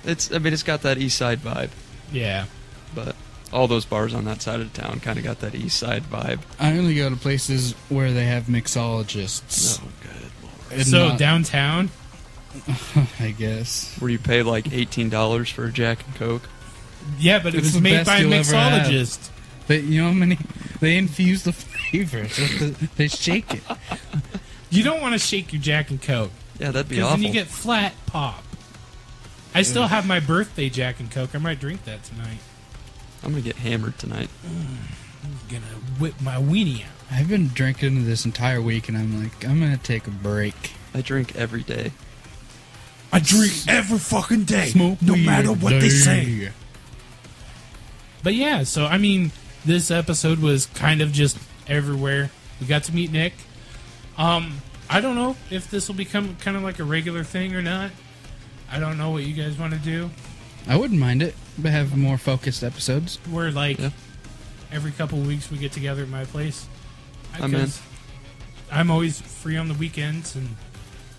It's got that east side vibe, yeah. but all those bars on that side of town kind of got that east side vibe. I only go to places where they have mixologists. Oh, good lord. And So not- downtown. I guess. Where you pay like $18 for a Jack and Coke. Yeah, but it It's was the made best by a you'll ever have. mixologist. But you know how many? They infuse the flavors. They shake it. You don't want to shake your Jack and Coke. Yeah, that'd be Because awful. then you get flat pop. I still have my birthday Jack and Coke. I might drink that tonight. I'm gonna get hammered tonight. I'm gonna whip my weenie out. I've been drinking this entire week, and I'm like, I'm gonna take a break. I drink every day. I drink every fucking day, Smoke no weed matter what they every say. day. But yeah, so I mean, this episode was kind of just everywhere. We got to meet Nick. I don't know if this will become kind of like a regular thing or not. I don't know what you guys want to do. I wouldn't mind it, but have more focused episodes. Where like Yeah. every couple of weeks we get together at my place. I'm in. 'Cause I'm always free on the weekends, and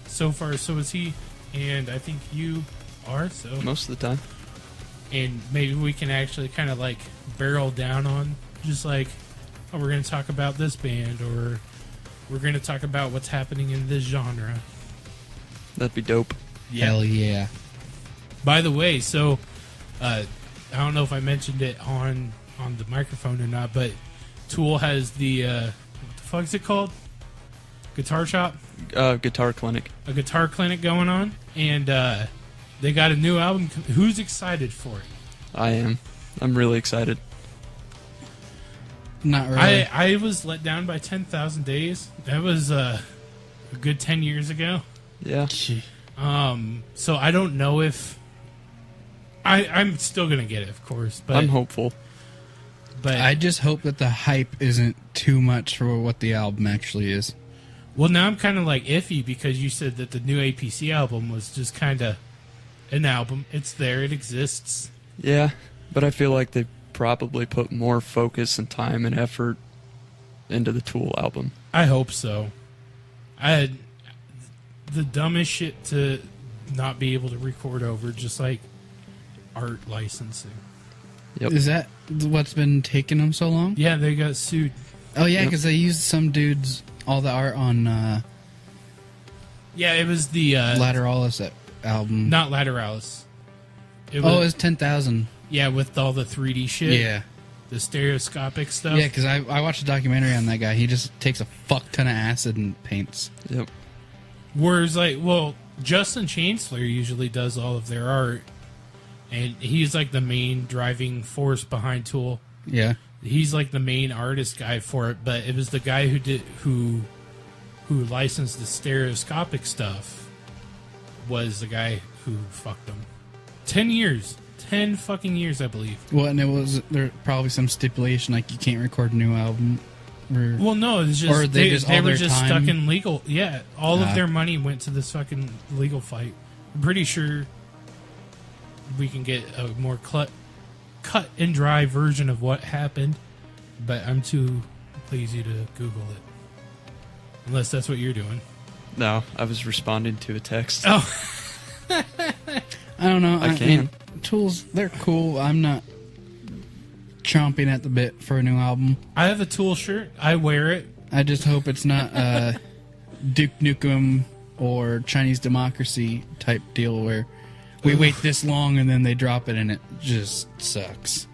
so far so is he. And I think you are, so. Most of the time. And maybe we can actually kind of like barrel down on just like, oh, we're going to talk about this band, or we're going to talk about what's happening in this genre. That'd be dope. Hell yeah. By the way, so I don't know if I mentioned it on the microphone or not, but Tool has the what the fuck is it called? Guitar shop? Guitar clinic. A guitar clinic going on, and they got a new album. Who's excited for it? I am. I'm really excited. Not really. I was let down by 10,000 Days. That was a good 10 years ago. Yeah. So I don't know if I'm still gonna get it, of course. But I'm hopeful. But I just hope that the hype isn't too much for what the album actually is. well, now I'm kind of like iffy because you said that the new APC album was just kind of an album. It's there. It exists. Yeah, but I feel like they probably put more focus and time and effort into the Tool album. I hope so. I had the dumbest shit to not be able to record over, just like art licensing. Yep. Is that what's been taking them so long? Yeah, they got sued. Oh, yeah, Yep. because they used some dudes, all the art on Yeah, it was the Lateralis album. not Lateralis. It Oh, it was 10,000. yeah, with all the 3D shit. Yeah. The stereoscopic stuff. Yeah, because I watched a documentary on that guy. He just takes a fuck ton of acid and paints. Yep. Whereas, like, well, Justin Chancellor usually does all of their art, and he's like the main driving force behind Tool. Yeah. He's like the main artist guy for it, but it was the guy who licensed the stereoscopic stuff was the guy who fucked them. 10 years. 10 fucking years, I believe. Well, and it was there probably some stipulation like you can't record a new album. Or, Well, no, it's just Or they just all were their just time- stuck in legal. Yeah, all of Ah. their money went to this fucking legal fight. I'm pretty sure we can get a more cut and dry version of what happened, but I'm too lazy to Google it. Unless that's what you're doing. No, I was responding to a text. Oh, I don't know. I can. Tools, they're cool. I'm not chomping at the bit for a new album. I have a Tool shirt. I wear it. I just hope it's not Duke Nukem or Chinese Democracy type deal where we wait this long and then they drop it and it just sucks.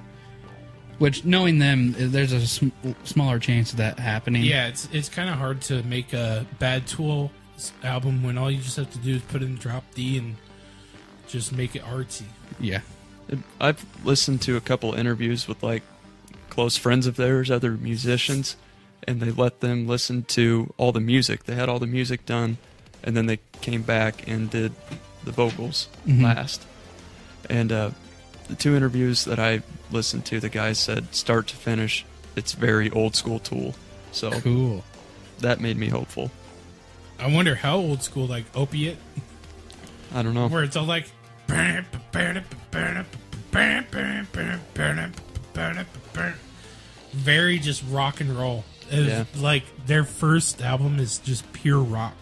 Which, knowing them, there's a smaller chance of that happening. Yeah, it's kind of hard to make a bad Tool album when all you just have to do is put in drop D and just make it artsy. Yeah. I've listened to a couple interviews with like close friends of theirs, other musicians, and they let them listen to all the music. They had all the music done, and then they came back and did the vocals last. And the two interviews that I listened to, the guy said start to finish, it's very old school Tool. So Cool. that made me hopeful. I wonder how old school, like Opiate, I don't know. where it's all like very just rock and roll. Yeah. Like their first album is just pure rock.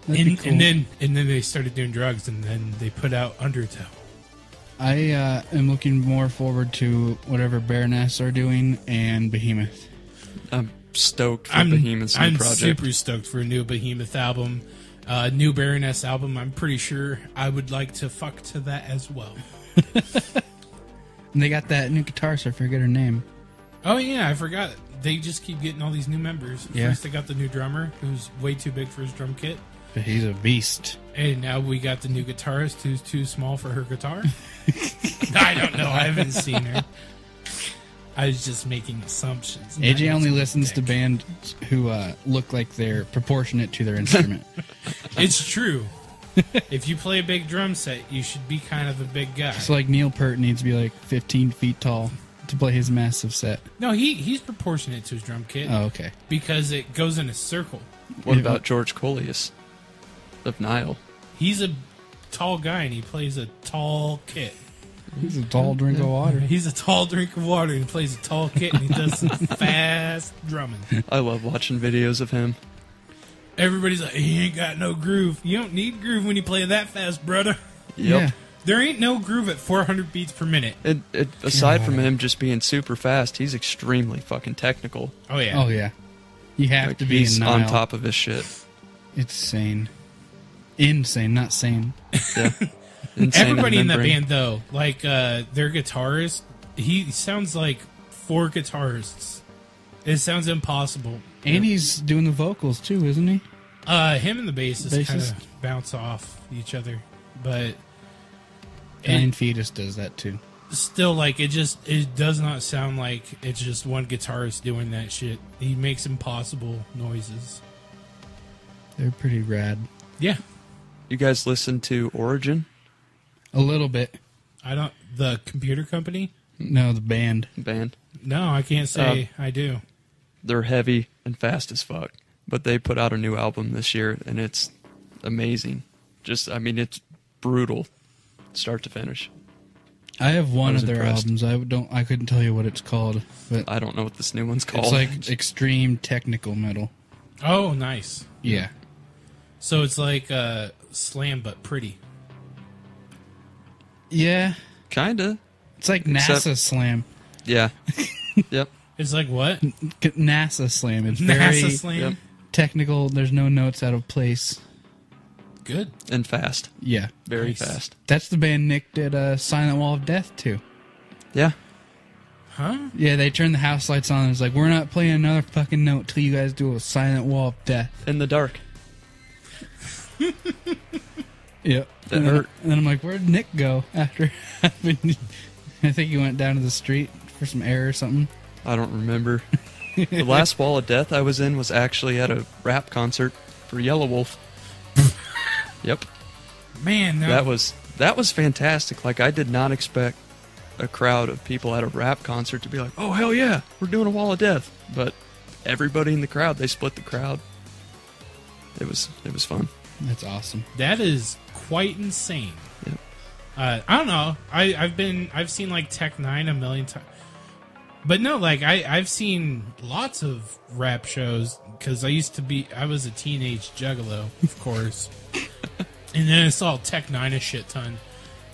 That'd be And, cool. and then they started doing drugs, and then they put out Undertow. I am looking more forward to whatever Baroness are doing and Behemoth. I'm stoked for Behemoth's new I'm project. super stoked for a new Behemoth album. New Baroness album, I'm pretty sure I would like to fuck to that as well. And they got that new guitarist, I forget her name. Oh yeah, I forgot. They just keep getting all these new members. Yeah. First they got the new drummer, who's way too big for his drum kit. But he's a beast. And now we got the new guitarist who's too small for her guitar. I don't know. I haven't seen her. I was just making assumptions. AJ only listens to bands who look like they're proportionate to their instrument. It's true. If you play a big drum set, you should be kind of a big guy. So like Neil Peart needs to be like 15 feet tall to play his massive set. No, he's proportionate to his drum kit. Oh, okay. Because it goes in a circle. What about George Coleus of Nihilo? He's a tall guy and he plays a tall kit. He's a tall drink of water. He's a tall drink of water and he plays a tall kit and he does some fast drumming. I love watching videos of him. Everybody's like, he ain't got no groove. You don't need groove when you play that fast, brother. Yep. Yeah. There ain't no groove at 400 beats per minute. Aside from him just being super fast, he's extremely fucking technical. Oh, yeah. Oh, yeah. You have Like, to be he's in on Nile. top of his shit. It's sane. Insane, not sane. Yeah. Insane Everybody in that remembering. band, though, like their guitarist, he sounds like 4 guitarists. It sounds impossible. And he's doing the vocals, too, isn't he? Him and the bassist kind Bassist? of bounce off each other, but Nine Fetus does that, too. still, like, it does not sound like it's just one guitarist doing that shit. He makes impossible noises. They're pretty rad. Yeah, You guys listen to Origin A little bit. the computer company. No, the band. band? No, I can't say I do. They're heavy and fast as fuck. But they put out a new album this year, and it's amazing. It's brutal, start to finish. I have one was of their impressed. albums. I couldn't tell you what it's called, but I don't know what this new one's called. it's like extreme technical metal. Oh, nice. Yeah. So it's like Slam, but pretty. Yeah. Kinda. It's like NASA Except- Slam. Yeah. Yep. It's like what? NASA Slam. It's very NASA Slam. Yep. technical. There's no notes out of place. Good. And fast. Yeah. Very Nice. fast. That's the band Nick did Silent Wall of Death to. Yeah. Huh? Yeah, they turned the house lights on and was like, we're not playing another fucking note till you guys do a Silent Wall of Death. In the dark. Yep. That and hurt. Then I'm like, where'd Nick go after? I think he went down to the street for some air or something. I don't remember. The last Wall of Death I was in was actually at a rap concert for Yellow Wolf. Yep. Man, no. That was fantastic. Like, I did not expect a crowd of people at a rap concert to be like, oh, hell yeah, we're doing a Wall of Death. But everybody in the crowd, they split the crowd. It was fun. That's awesome. That is quite insane. Yep. I don't know. I've seen like Tech 9 a million times. But no, like I've seen lots of rap shows because I was a teenage juggalo, of course. And then I saw Tech 9 a shit ton.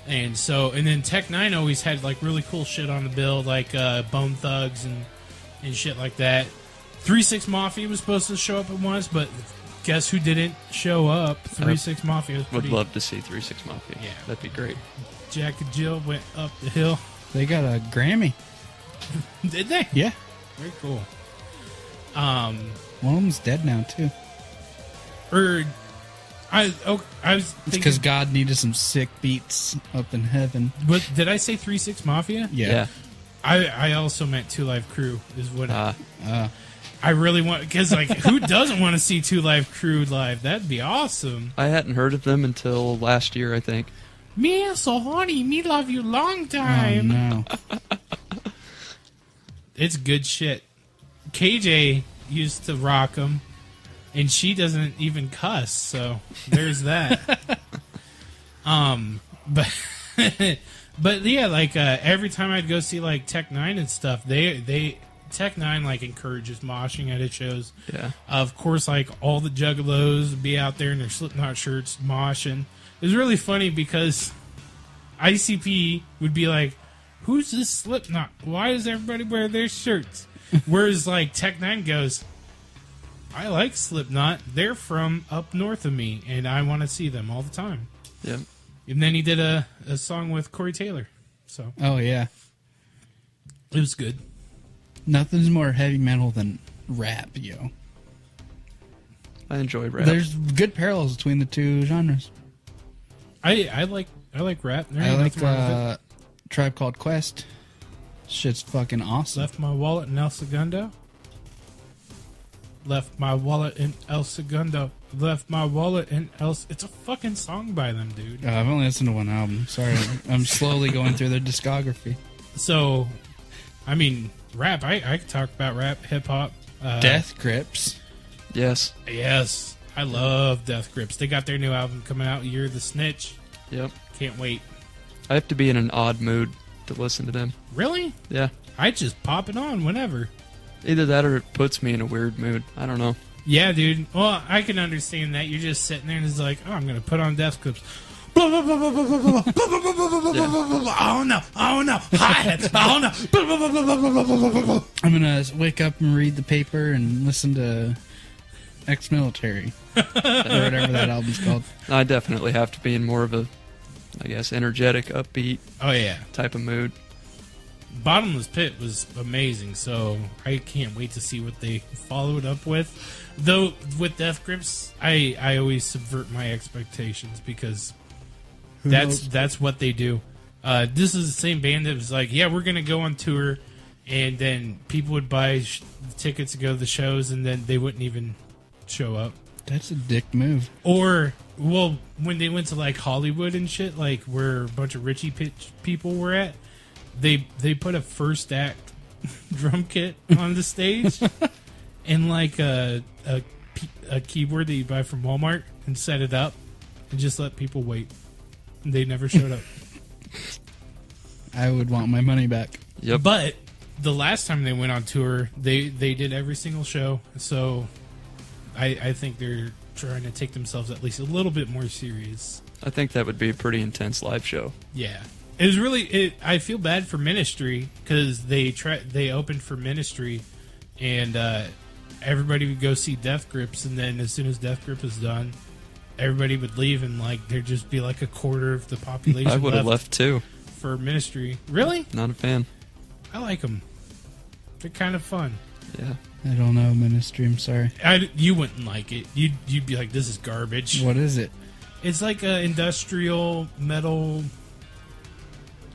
And then Tech 9 always had like really cool shit on the bill, like Bone Thugs and shit like that. 3-6 Mafia was supposed to show up at once, but guess who didn't show up? 3-6 Mafia was Would pretty. love to see 3-6 Mafia. Yeah. That'd be great. Jack and Jill went up the hill. They got a Grammy. Did they? Yeah. Very cool. One of them's dead now, too. I was It's thinking. because God needed some sick beats up in heaven. But did I say 3-6 Mafia? Yeah. I also meant 2 Live Crew is what Uh, I really want, because like who doesn't want to see 2 Live Crew live? That'd be awesome. I hadn't heard of them until last year, I think. Me so horny, me love you long oh, time. no. It's good shit. KJ used to rock them, and she doesn't even cuss, so there's that. But but yeah, like every time I'd go see like Tech 9 and stuff, they Tech 9 like encourages moshing at its shows. Yeah. Of course, like all the juggalos would be out there in their Slipknot shirts moshing. It was really funny because ICP would be like, who's this Slipknot? Why does everybody wear their shirts? Whereas like Tech 9 goes, I like Slipknot. They're from up north of me, and I want to see them all the time. Yeah. And then he did a song with Corey Taylor. So Oh, yeah. it was good. Nothing's more heavy metal than rap, yo. I enjoy rap. There's good parallels between the two genres. I like rap. There I ain't like nothing wrong with it. Tribe Called Quest. Shit's fucking awesome. Left my wallet in El Segundo. Left my wallet in El Segundo. Left my wallet in El... It's a fucking song by them, dude. I've only listened to one album. Sorry. I'm slowly going through their discography. So, I mean, rap. I could talk about rap, hip-hop. Death Grips. Yes. Yes. I love Death Grips. They got their new album coming out, Year of the Snitch. Yep. Can't wait. I have to be in an odd mood to listen to them. Really? Yeah. I just pop it on whenever. Either that or it puts me in a weird mood. I don't know. Yeah, dude. Well, I can understand that. You're just sitting there and it's like, oh, I'm going to put on Death Grips. Blah, blah, blah, blah, blah, blah, blah, blah, blah, blah, blah, blah, blah. Oh, no. Oh, no. Hi-hat. Oh, no. Blah, blah, blah, blah, blah, blah, blah, blah, blah. I'm going to wake up and read the paper and listen to Ex-Military. Or whatever that album's called. I definitely have to be in more of a, I guess, energetic, upbeat Oh, yeah. type of mood. Bottomless Pit was amazing, so I can't wait to see what they follow it up with. Though, with Death Grips, I always subvert my expectations because that's what they do. This is the same band that was like, yeah, we're going to go on tour, and then people would buy tickets to go to the shows, and then they wouldn't even show up. That's a dick move. Or, well, when they went to, like, Hollywood and shit, like, where a bunch of Richie people were at, they put a first act drum kit on the stage and, like, a keyboard that you buy from Walmart and set it up and just let people wait. And they never showed up. I would want my money back. Yep. But the last time they went on tour, they did every single show, so I think they're trying to take themselves at least a little bit more serious. I think that would be a pretty intense live show. Yeah, it was really. I feel bad for Ministry because they opened for Ministry, and everybody would go see Death Grips, and then as soon as Death Grip is done, everybody would leave, and like there'd just be like a quarter of the population. I would have left too. For Ministry. Really? Not a fan. I like them. They're kind of fun. Yeah. I don't know, Ministry. I'm sorry. You wouldn't like it. You'd be like, this is garbage. What is it? It's like a industrial metal.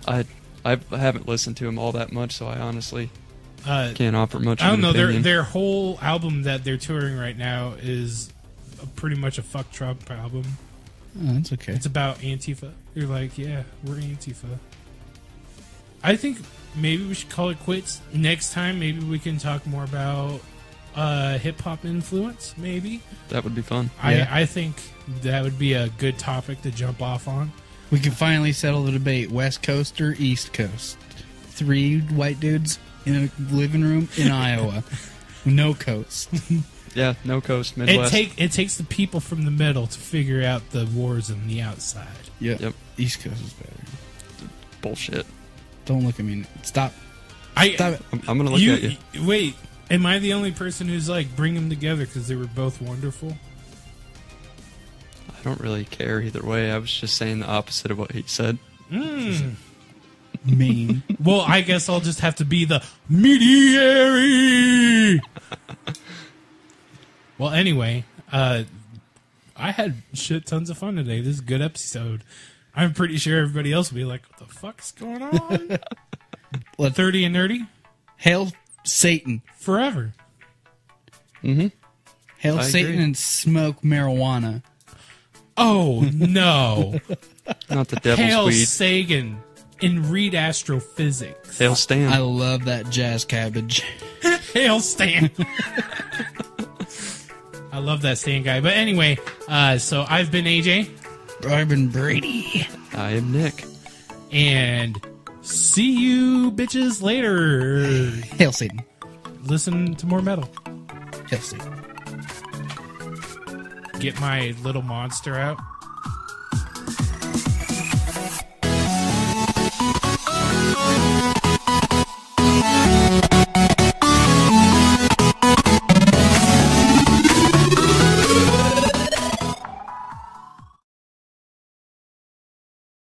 I haven't listened to them all that much, so I honestly can't offer much. I don't know. Opinion. Their whole album that they're touring right now is pretty much a fuck Trump album. Oh, that's okay. It's about Antifa. You're like, yeah, we're Antifa. I think maybe we should call it quits. Next time, maybe we can talk more about hip-hop influence, maybe. That would be fun. I think that would be a good topic to jump off on. We can finally settle the debate, West Coast or East Coast. 3 white dudes in a living room in Iowa. No coast. Yeah, no coast, Midwest. It takes the people from the middle to figure out the wars on the outside. Yep. East Coast is better. Bullshit. Don't look at me. Stop. Stop it. I'm going to look at you. Wait, am I the only person who's like, bring them together because they were both wonderful? I don't really care either way. I was just saying the opposite of what he said. Mean. Well, I guess I'll just have to be the mediary. Well, anyway, I had shit tons of fun today. This is a good episode. I'm pretty sure everybody else will be like, what the fuck's going on? 30 and nerdy? Hail Satan. Forever. Mm-hmm. Hail I Satan agree. and smoke marijuana. Oh, no. Not the devil's Hail weed. Sagan and read astrophysics. Hail Stan. I love that jazz cabbage. Hail Stan. I love that Stan guy. But anyway, so I've been AJ. I've been Brady. I am Nick. And see you bitches later. Hail Satan. Listen to more metal. Hail Satan. Get my little monster out.